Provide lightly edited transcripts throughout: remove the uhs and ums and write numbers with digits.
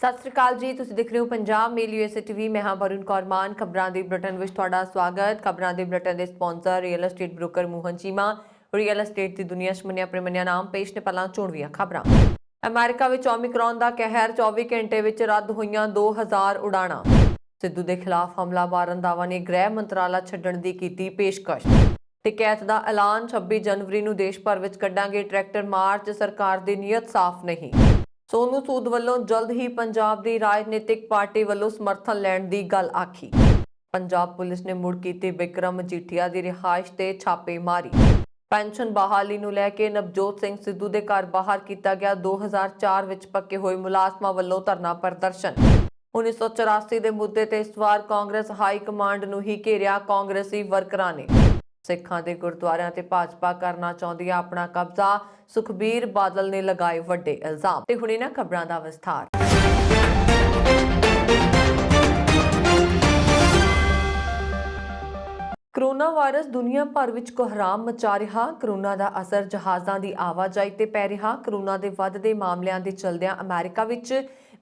ਸਤਿ ਸ੍ਰੀ ਅਕਾਲ ਜੀ। ਤੁਸੀਂ ਦੇਖ ਰਹੇ ਹੋ ਪੰਜਾਬ ਮੇਲ ਯੂਐਸਏ ਟੀਵੀ। ਮੈਂ ਹਾਂ ਵਰੁਣ ਕੌਰ ਮਾਨ। ਖਬਰਾਂ ਦੇ ਬੁਲੇਟਿਨ ਵਿੱਚ ਤੁਹਾਡਾ ਸਵਾਗਤ। ਖਬਰਾਂ ਦੇ ਬੁਲੇਟਿਨ ਦੇ sponsor real estate broker Mohan Cheema. Real estate ਦੀ ਦੁਨੀਆ 'ਚ ਮੰਨਿਆ ਪ੍ਰਮੰਨਿਆ ਨਾਮ। ਪੇਸ਼ ਨੇ ਪਹਿਲਾਂ ਚੋਣਵੀਆਂ ਖਬਰਾਂ। ਅਮਰੀਕਾ ਵਿੱਚ ਓਮਿਕਰੌਨ ਦਾ ਕਹਿਰ, 24 ਘੰਟੇ ਵਿੱਚ ਰੱਦ ਹੋਈਆਂ 2000 ਉਡਾਣਾਂ। ਸਿੱਧੂ ਦੇ ਖਿਲਾਫ ਹਮਲਾਵਰ ਰੰਧਾਵਾ ਨੇ ਗ੍ਰਹਿ ਮੰਤਰਾਲਾ ਛੱਡਣ ਦੀ ਕੀਤੀ ਪੇਸ਼ਕਸ਼। ਟਿਕੈਤ ਦਾ ਐਲਾਨ, 26 ਜਨਵਰੀ ਨੂੰ ਦੇਸ਼ ਭਰ ਵਿੱਚ ਕੱਢਾਂਗੇ ਟਰੈਕਟਰ ਮਾਰਚ। ਸਰਕਾਰ ਦੀ ਨੀਅਤ ਸਾਫ਼ ਨਹੀਂ। ਸੋਨੂ ਸੂਦ ਵੱਲੋਂ ਜਲਦ ਹੀ ਪੰਜਾਬ ਦੀ ਰਾਜਨੀਤਿਕ ਪਾਰਟੀ ਵੱਲੋਂ ਸਮਰਥਨ ਲੈਣ ਦੀ ਗੱਲ ਆਖੀ। ਪੰਜਾਬ ਪੁਲਿਸ ਨੇ ਮੁੜ ਕੀਤੀ ਵਿਕਰਮ ਮਜੀਠੀਆ ਦੀ ਰਿਹਾਇਸ਼ ਤੇ ਛਾਪੇਮਾਰੀ। ਪੈਨਸ਼ਨ ਬਹਾਲੀ ਨੂੰ ਲੈ ਕੇ ਨਵਜੋਤ ਸਿੰਘ ਸਿੱਧੂ ਦੇ ਘਰ ਬਾਹਰ ਕੀਤਾ ਗਿਆ 2004 ਵਿੱਚ ਪੱਕੇ ਹੋਏ ਮੁਲਾਜ਼ਮਾਂ ਵੱਲੋਂ ਧਰਨਾ ਪ੍ਰਦਰਸ਼ਨ। 1984 ਦੇ ਮੁੱਦੇ ਤੇ ਇਸ ਵਾਰ ਕਾਂਗਰਸ ਹਾਈ ਕਮਾਂਡ ਨੂੰ ਹੀ ਘੇਰਿਆ ਕਾਂਗਰਸੀ ਵਰਕਰਾਂ ਨੇ। ਸਿੱਖਾਂ ਦੇ ਗੁਰਦੁਆਰਿਆਂ ਤੇ ਭਾਜਪਾ ਕਰਨਾ ਚਾਹੁੰਦੀ ਹੈ ਆਪਣਾ ਕਬਜ਼ਾ, ਸੁਖਬੀਰ ਬਾਦਲ ਨੇ ਲਗਾਏ ਵੱਡੇ ਇਲਜ਼ਾਮ। ਤੇ ਹੁਣ ਇਹਨਾਂ ਖਬਰਾਂ ਦਾ ਵਿਸਥਾਰ। ਕੋਰੋਨਾ ਵਾਇਰਸ ਦੁਨੀਆ ਭਰ ਵਿੱਚ ਕੋਹਰਾਮ ਮਚਾ ਰਿਹਾ। ਕੋਰੋਨਾ ਦਾ ਅਸਰ ਜਹਾਜ਼ਾਂ ਦੀ ਆਵਾਜਾਈ ਤੇ ਪੈ ਰਿਹਾ। ਕੋਰੋਨਾ ਦੇ ਵੱਧਦੇ ਮਾਮਲਿਆਂ ਦੇ ਚਲਦਿਆਂ ਅਮਰੀਕਾ ਵਿੱਚ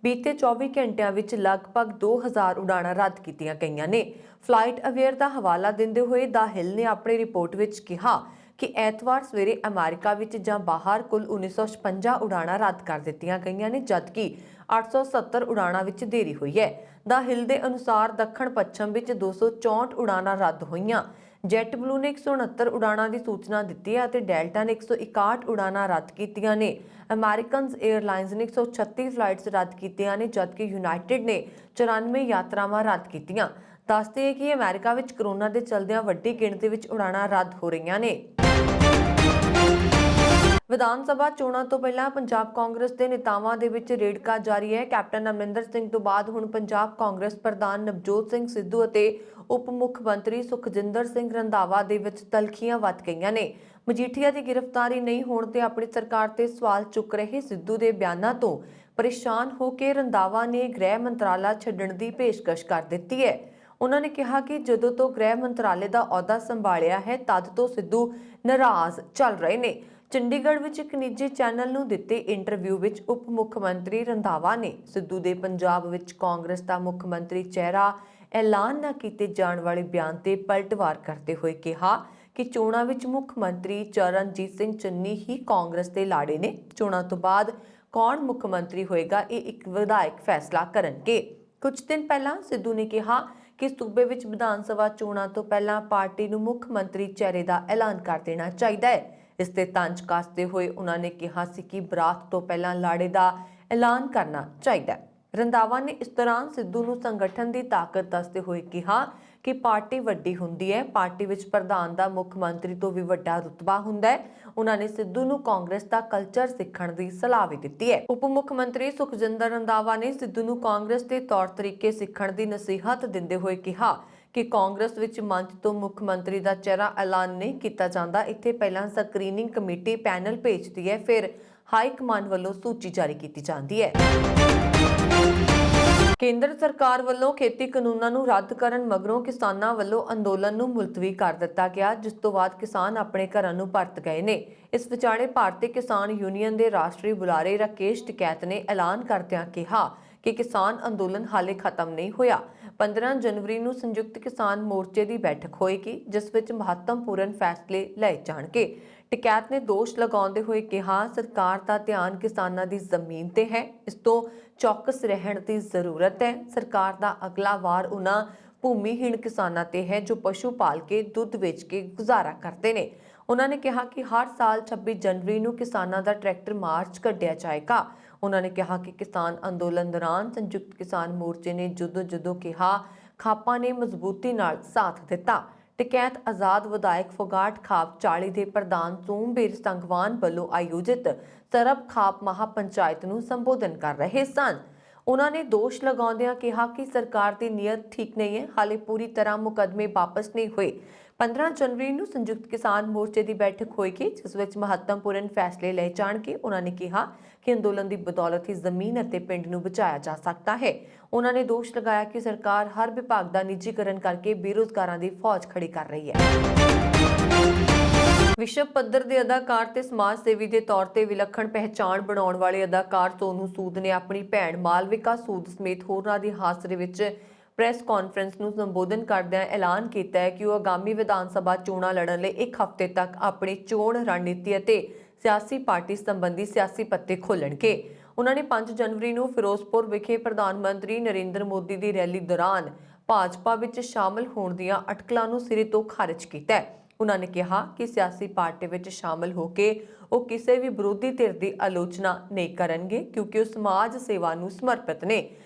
ਬੀਤੇ 24 ਘੰਟਿਆਂ ਵਿੱਚ ਲਗਭਗ 2000 ਉਡਾਣਾਂ ਰੱਦ ਕੀਤੀਆਂ ਗਈਆਂ ਨੇ। ਫਲਾਈਟ ਅਵੇਅਰ ਦਾ ਹਵਾਲਾ ਦਿੰਦੇ ਹੋਏ ਦਾ ਹਿਲ ਨੇ ਆਪਣੀ ਰਿਪੋਰਟ ਵਿੱਚ ਕਿਹਾ ਕਿ ਐਤਵਾਰ ਸਵੇਰੇ ਅਮਰੀਕਾ ਵਿੱਚ ਜਾਂ ਬਾਹਰ ਕੁੱਲ 1956 ਉਡਾਣਾਂ ਰੱਦ ਕਰ ਦਿੱਤੀਆਂ ਗਈਆਂ ਨੇ, ਜਦਕਿ 870 ਉਡਾਣਾਂ ਵਿੱਚ ਦੇਰੀ ਹੋਈ ਹੈ। ਦਾ ਹਿਲ ਦੇ ਅਨੁਸਾਰ ਦੱਖਣ ਪੱਛਮ ਵਿੱਚ 264 ਉਡਾਣਾਂ ਰੱਦ ਹੋਈਆਂ। ਜੈਟ ਬਲੂ ਨੇ 169 ਉਡਾਣਾਂ ਦੀ ਸੂਚਨਾ ਦਿੱਤੀ ਹੈ ਅਤੇ ਡੈਲਟਾ ਨੇ 161 ਉਡਾਣਾਂ ਰੱਦ ਕੀਤੀਆਂ ਨੇ। ਅਮਰੀਕਨ 에ਅਰਲਾਈਨਜ਼ ਨੇ 136 ਫਲਾਈਟਸ ਰੱਦ ਕੀਤੀਆਂ ਨੇ, ਜਦਕਿ ਯੂਨਾਈਟਿਡ ਨੇ 94 ਯਾਤਰਾਵਾਂ ਰੱਦ ਕੀਤੀਆਂ। ਦੱਸਦੇ ਕਿ ਅਮਰੀਕਾ ਵਿੱਚ ਕੋਰੋਨਾ ਦੇ ਚਲਦਿਆਂ ਵੱਡੀ ਗਿਣਤੀ ਵਿੱਚ ਉਡਾਣਾਂ ਰੱਦ ਹੋ ਰਹੀਆਂ ਨੇ। ਵਿਧਾਨ ਸਭਾ ਚੋਣਾਂ ਤੋਂ ਪਹਿਲਾਂ ਪੰਜਾਬ ਕਾਂਗਰਸ ਦੇ ਨੇਤਾਵਾਂ ਦੇ ਵਿੱਚ ਰੇੜਕਾ ਜਾਰੀ ਹੈ। ਕੈਪਟਨ ਅਮਰਿੰਦਰ ਸਿੰਘ ਤੋਂ ਬਾਅਦ ਹੁਣ ਪੰਜਾਬ ਕਾਂਗਰਸ ਪ੍ਰਧਾਨ ਨਵਜੋਤ ਸਿੰਘ ਸਿੱਧੂ ਅਤੇ ਉਪ ਮੁੱਖ ਮੰਤਰੀ ਸੁਖਜਿੰਦਰ ਸਿੰਘ ਰੰਧਾਵਾ ਦੇ ਵਿੱਚ ਤਲਖੀਆਂ ਵੱਧ ਗਈਆਂ ਨੇ। ਮਜੀਠੀਆ ਦੀ ਗ੍ਰਿਫਤਾਰੀ ਨਹੀਂ ਹੋਣ ਤੇ ਆਪਣੀ ਸਰਕਾਰ ਤੇ ਸਵਾਲ ਚੁੱਕ ਰਹੇ ਸਿੱਧੂ ਦੇ ਬਿਆਨਾਂ ਤੋਂ ਪਰੇਸ਼ਾਨ ਹੋ ਕੇ ਰੰਧਾਵਾ ਨੇ ਗ੍ਰਹਿ ਮੰਤਰਾਲਾ ਛੱਡਣ ਦੀ ਪੇਸ਼ਕਸ਼ ਕਰ ਦਿੱਤੀ ਹੈ। ਉਹਨਾਂ ਨੇ ਕਿਹਾ ਕਿ ਜਦੋਂ ਤੋਂ ਗ੍ਰਹਿ ਮੰਤਰਾਲੇ ਦਾ ਅਹੁਦਾ ਸੰਭਾਲਿਆ ਹੈ ਤਦ ਤੋਂ ਸਿੱਧੂ ਨਾਰਾਜ਼ ਚੱਲ ਰਹੇ ਨੇ। ਚੰਡੀਗੜ੍ਹ ਵਿੱਚ ਇੱਕ ਨਿੱਜੀ ਚੈਨਲ ਨੂੰ ਦਿੱਤੇ ਇੰਟਰਵਿਊ ਵਿੱਚ ਉਪ ਮੁੱਖ ਮੰਤਰੀ ਰੰਧਾਵਾ ਨੇ ਸਿੱਧੂ ਦੇ ਪੰਜਾਬ ਵਿੱਚ ਕਾਂਗਰਸ ਦਾ ਮੁੱਖ ਮੰਤਰੀ ਚਿਹਰਾ ਐਲਾਨ ਨਾ ਕੀਤੇ ਜਾਣ ਵਾਲੇ ਬਿਆਨ ਤੇ ਪਲਟਵਾਰ ਕਰਦੇ ਹੋਏ ਕਿਹਾ ਕਿ ਚੋਣਾਂ ਵਿੱਚ ਮੁੱਖ ਮੰਤਰੀ ਚਰਨਜੀਤ ਸਿੰਘ ਚੰਨੀ ਹੀ ਕਾਂਗਰਸ ਦੇ ਲਾੜੇ ਨੇ। ਚੋਣਾਂ ਤੋਂ ਬਾਅਦ ਕੌਣ ਮੁੱਖ ਮੰਤਰੀ ਹੋਏਗਾ ਇਹ ਇੱਕ ਵਿਧਾਇਕ ਫੈਸਲਾ ਕਰਨਗੇ। ਕੁਝ ਦਿਨ ਪਹਿਲਾਂ ਸਿੱਧੂ ਨੇ ਕਿਹਾ ਕਿ ਸੂਬੇ ਵਿੱਚ ਵਿਧਾਨ ਸਭਾ ਚੋਣਾਂ ਤੋਂ ਪਹਿਲਾਂ ਪਾਰਟੀ ਨੂੰ ਮੁੱਖ ਮੰਤਰੀ ਚਿਹਰੇ ਦਾ ਐਲਾਨ ਕਰ ਦੇਣਾ ਚਾਹੀਦਾ ਹੈ। ਇਸ ਤੇ ਤੰਜ ਕੱਸਦੇ ਹੋਏ ਉਹਨਾਂ ਨੇ ਕਿਹਾ ਸੀ ਕਿ ਬਰਾਤ ਤੋਂ ਪਹਿਲਾਂ ਲਾੜੇ ਦਾ ਐਲਾਨ ਕਰਨਾ ਚਾਹੀਦਾ ਹੈ। ਰੰਧਾਵਾ ਨੇ ਇਸ ਦੌਰਾਨ ਸਿੱਧੂ ਨੂੰ ਸੰਗਠਨ ਦੀ ਤਾਕਤ ਦੱਸਦੇ ਹੋਏ ਕਿਹਾ ਕਿ ਪਾਰਟੀ ਵੱਡੀ ਹੁੰਦੀ ਹੈ, ਪਾਰਟੀ ਵਿੱਚ ਪ੍ਰਧਾਨ ਦਾ ਮੁੱਖ ਮੰਤਰੀ ਤੋਂ ਵੀ ਵੱਡਾ ਰੁਤਬਾ ਹੁੰਦਾ ਹੈ। ਉਹਨਾਂ ਨੇ ਸਿੱਧੂ ਨੂੰ ਕਾਂਗਰਸ ਦਾ ਕਲਚਰ ਸਿੱਖਣ ਦੀ ਸਲਾਹ ਵੀ ਦਿੱਤੀ ਹੈ। ਉਪ ਮੁੱਖ ਮੰਤਰੀ ਸੁਖਜਿੰਦਰ ਰੰਧਾਵਾ ਨੇ ਸਿੱਧੂ ਨੂੰ ਕਾਂਗਰਸ ਦੇ ਤੌਰ ਤਰੀਕੇ ਸਿੱਖਣ ਦੀ ਨਸੀਹਤ ਦਿੰਦੇ ਹੋਏ ਕਿਹਾ ਕਿ ਕਾਂਗਰਸ ਵਿੱਚ ਮੰਚ ਤੋਂ ਮੁੱਖ ਮੰਤਰੀ ਦਾ ਚਿਹਰਾ ਐਲਾਨ ਨਹੀਂ ਕੀਤਾ ਜਾਂਦਾ। ਇੱਥੇ ਪਹਿਲਾਂ ਸਕਰੀਨਿੰਗ ਕਮੇਟੀ ਪੈਨਲ ਭੇਜਦੀ ਹੈ, ਫਿਰ ਹਾਈ ਕਮਾਂਡ ਵੱਲੋਂ ਸੂਚੀ ਜਾਰੀ ਕੀਤੀ ਜਾਂਦੀ ਹੈ। ਕੇਂਦਰ ਸਰਕਾਰ ਵੱਲੋਂ ਖੇਤੀ ਕਾਨੂੰਨਾਂ ਨੂੰ ਰੱਦ ਕਰਨ ਮਗਰੋਂ ਕਿਸਾਨਾਂ ਵੱਲੋਂ ਅੰਦੋਲਨ ਨੂੰ ਮੁਲਤਵੀ ਕਰ ਦਿੱਤਾ ਗਿਆ, ਜਿਸ ਤੋਂ ਬਾਅਦ ਕਿਸਾਨ ਆਪਣੇ ਘਰਾਂ ਨੂੰ ਪਰਤ ਗਏ ਨੇ। ਇਸ ਵਿਚਾਲੇ ਭਾਰਤੀ ਕਿਸਾਨ ਯੂਨੀਅਨ ਦੇ ਰਾਸ਼ਟਰੀ ਬੁਲਾਰੇ ਰਾਕੇਸ਼ ਟਿਕੈਤ ਨੇ ਐਲਾਨ ਕਰਦਿਆਂ ਕਿਹਾ ਕਿ ਕਿਸਾਨ ਅੰਦੋਲਨ ਹਾਲੇ ਖਤਮ ਨਹੀਂ ਹੋਇਆ। 15 ਜਨਵਰੀ ਨੂੰ ਸੰਯੁਕਤ ਕਿਸਾਨ ਮੋਰਚੇ ਦੀ ਬੈਠਕ ਹੋਏਗੀ, ਜਿਸ ਵਿੱਚ ਮਹੱਤਵਪੂਰਨ ਫੈਸਲੇ ਲਏ ਜਾਣਗੇ। ਟਿਕੈਤ ਨੇ ਦੋਸ਼ ਲਗਾਉਂਦੇ ਹੋਏ ਕਿਹਾ ਸਰਕਾਰ ਦਾ ਧਿਆਨ ਕਿਸਾਨਾਂ ਦੀ ਜ਼ਮੀਨ ਤੇ ਹੈ, ਇਸ ਤੋਂ ਚੌਕਸ ਰਹਿਣ ਦੀ ਜ਼ਰੂਰਤ ਹੈ। ਸਰਕਾਰ ਦਾ ਅਗਲਾ ਵਾਰ ਉਹਨਾਂ ਭੂਮੀਹੀਣ ਕਿਸਾਨਾਂ ਤੇ ਹੈ ਜੋ ਪਸ਼ੂ ਪਾਲ ਕੇ ਦੁੱਧ ਵੇਚ ਕੇ ਗੁਜ਼ਾਰਾ ਕਰਦੇ ਨੇ। ਉਹਨਾਂ ਨੇ ਕਿਹਾ ਕਿ ਹਰ ਸਾਲ 26 ਜਨਵਰੀ ਨੂੰ ਕਿਸਾਨਾਂ ਦਾ ਟਰੈਕਟਰ ਮਾਰਚ ਕੱਢਿਆ ਜਾਏਗਾ। ਉਹਨਾਂ ਨੇ ਕਿਹਾ ਕਿ ਕਿਸਾਨ ਅੰਦੋਲਨ ਦੌਰਾਨ ਸੰਯੁਕਤ ਕਿਸਾਨ ਮੋਰਚੇ ਨੇ ਜਦੋਂ ਕਿਹਾ, ਖਾਪਾਂ ਨੇ ਮਜ਼ਬੂਤੀ ਨਾਲ ਸਾਥ ਦਿੱਤਾ। ਟਿਕੈਤ ਆਜ਼ਾਦ ਵਿਧਾਇਕ ਫੋਗਾਟ ਖਾਪ 40 ਦੇ ਪ੍ਰਧਾਨ ਸੋਮਬੀਰ ਸੰਘਵਾਨ ਵੱਲੋਂ ਆਯੋਜਿਤ ਸਰਬ ਖਾਪ ਮਹਾਪੰਚਾਇਤ ਨੂੰ ਸੰਬੋਧਨ ਕਰ ਰਹੇ ਸਨ। ਉਹਨਾਂ ਨੇ ਦੋਸ਼ ਲਗਾਉਂਦਿਆਂ ਕਿਹਾ ਕਿ ਸਰਕਾਰ ਦੀ ਨੀਅਤ ਠੀਕ ਨਹੀਂ ਹੈ, ਹਾਲੇ ਪੂਰੀ ਤਰ੍ਹਾਂ ਮੁਕੱਦਮੇ ਵਾਪਸ ਨਹੀਂ ਹੋਏ। 15 ਜਨਵਰੀ ਨੂੰ ਸੰਯੁਕਤ ਕਿਸਾਨ ਮੋਰਚੇ ਦੀ ਬੈਠਕ ਹੋਏਗੀ, ਜਿਸ ਵਿੱਚ ਮਹੱਤਵਪੂਰਨ ਫੈਸਲੇ ਲਏ ਜਾਣਗੇ। ਉਹਨਾਂ ਨੇ ਕਿਹਾ ਕਿ ਅੰਦੋਲਨ ਦੀ ਬਦੌਲਤ ਹੀ ਜ਼ਮੀਨ ਅਤੇ ਪਿੰਡ ਨੂੰ ਬਚਾਇਆ ਜਾ ਸਕਦਾ ਹੈ। ਉਹਨਾਂ ਨੇ ਦੋਸ਼ ਲਗਾਇਆ ਕਿ ਸਰਕਾਰ ਹਰ ਵਿਭਾਗ ਦਾ ਨਿੱਜੀਕਰਨ ਕਰਕੇ ਬੇਰੁਜ਼ਗਾਰਾਂ ਦੀ ਫੌਜ ਖੜੀ ਕਰ ਰਹੀ ਹੈ। ਵਿਸ਼ਵ ਪੱਧਰ ਦੇ ਅਦਾਕਾਰ ਤੇ ਸਮਾਜ ਸੇਵੀ ਦੇ ਤੌਰ ਤੇ ਵਿਲੱਖਣ ਪਹਿਚਾਣ ਬਣਾਉਣ ਵਾਲੇ ਅਦਾਕਾਰ ਸੋਨੂ ਸੂਦ ਨੇ ਆਪਣੀ ਭੈਣ ਮਾਲਵਿਕਾ ਸੂਦ ਸਮੇਤ ਹੋਰਨਾਂ ਦੀ ਹਾਜ਼ਰੀ ਵਿੱਚ ਪ੍ਰੈਸ ਕਾਨਫਰੰਸ ਨੂੰ ਸੰਬੋਧਨ ਕਰਦਿਆਂ ਐਲਾਨ ਕੀਤਾ ਹੈ ਕਿ ਉਹ ਆਗਾਮੀ ਵਿਧਾਨ ਸਭਾ ਚੋਣਾਂ ਲੜਨ ਲਈ ਇੱਕ ਹਫ਼ਤੇ ਤੱਕ ਆਪਣੀ ਚੋਣ ਰਣਨੀਤੀ ਅਤੇ ਸਿਆਸੀ ਪਾਰਟੀ ਸੰਬੰਧੀ ਸਿਆਸੀ ਪੱਤੇ ਖੋਲ੍ਹਣਗੇ। ਉਹਨਾਂ ਨੇ 5 ਜਨਵਰੀ ਨੂੰ ਫਿਰੋਜ਼ਪੁਰ ਵਿਖੇ ਪ੍ਰਧਾਨ ਮੰਤਰੀ ਨਰਿੰਦਰ ਮੋਦੀ ਦੀ ਰੈਲੀ ਦੌਰਾਨ ਭਾਜਪਾ ਵਿੱਚ ਸ਼ਾਮਲ ਹੋਣ ਦੀਆਂ ਅਟਕਲਾਂ ਨੂੰ ਸਿਰੇ ਤੋਂ ਖਾਰਜ ਕੀਤਾ ਹੈ। ਉਹਨਾਂ ਨੇ ਕਿਹਾ ਕਿ ਸਿਆਸੀ ਪਾਰਟੀ ਵਿੱਚ ਸ਼ਾਮਲ ਹੋ ਕੇ ਉਹ ਕਿਸੇ ਵੀ ਵਿਰੋਧੀ ਧਿਰ ਦੀ ਆਲੋਚਨਾ ਨਹੀਂ ਕਰਨਗੇ ਕਿਉਂਕਿ ਉਹ ਸਮਾਜ ਸੇਵਾ ਨੂੰ ਸਮਰਪਿਤ ਨੇ।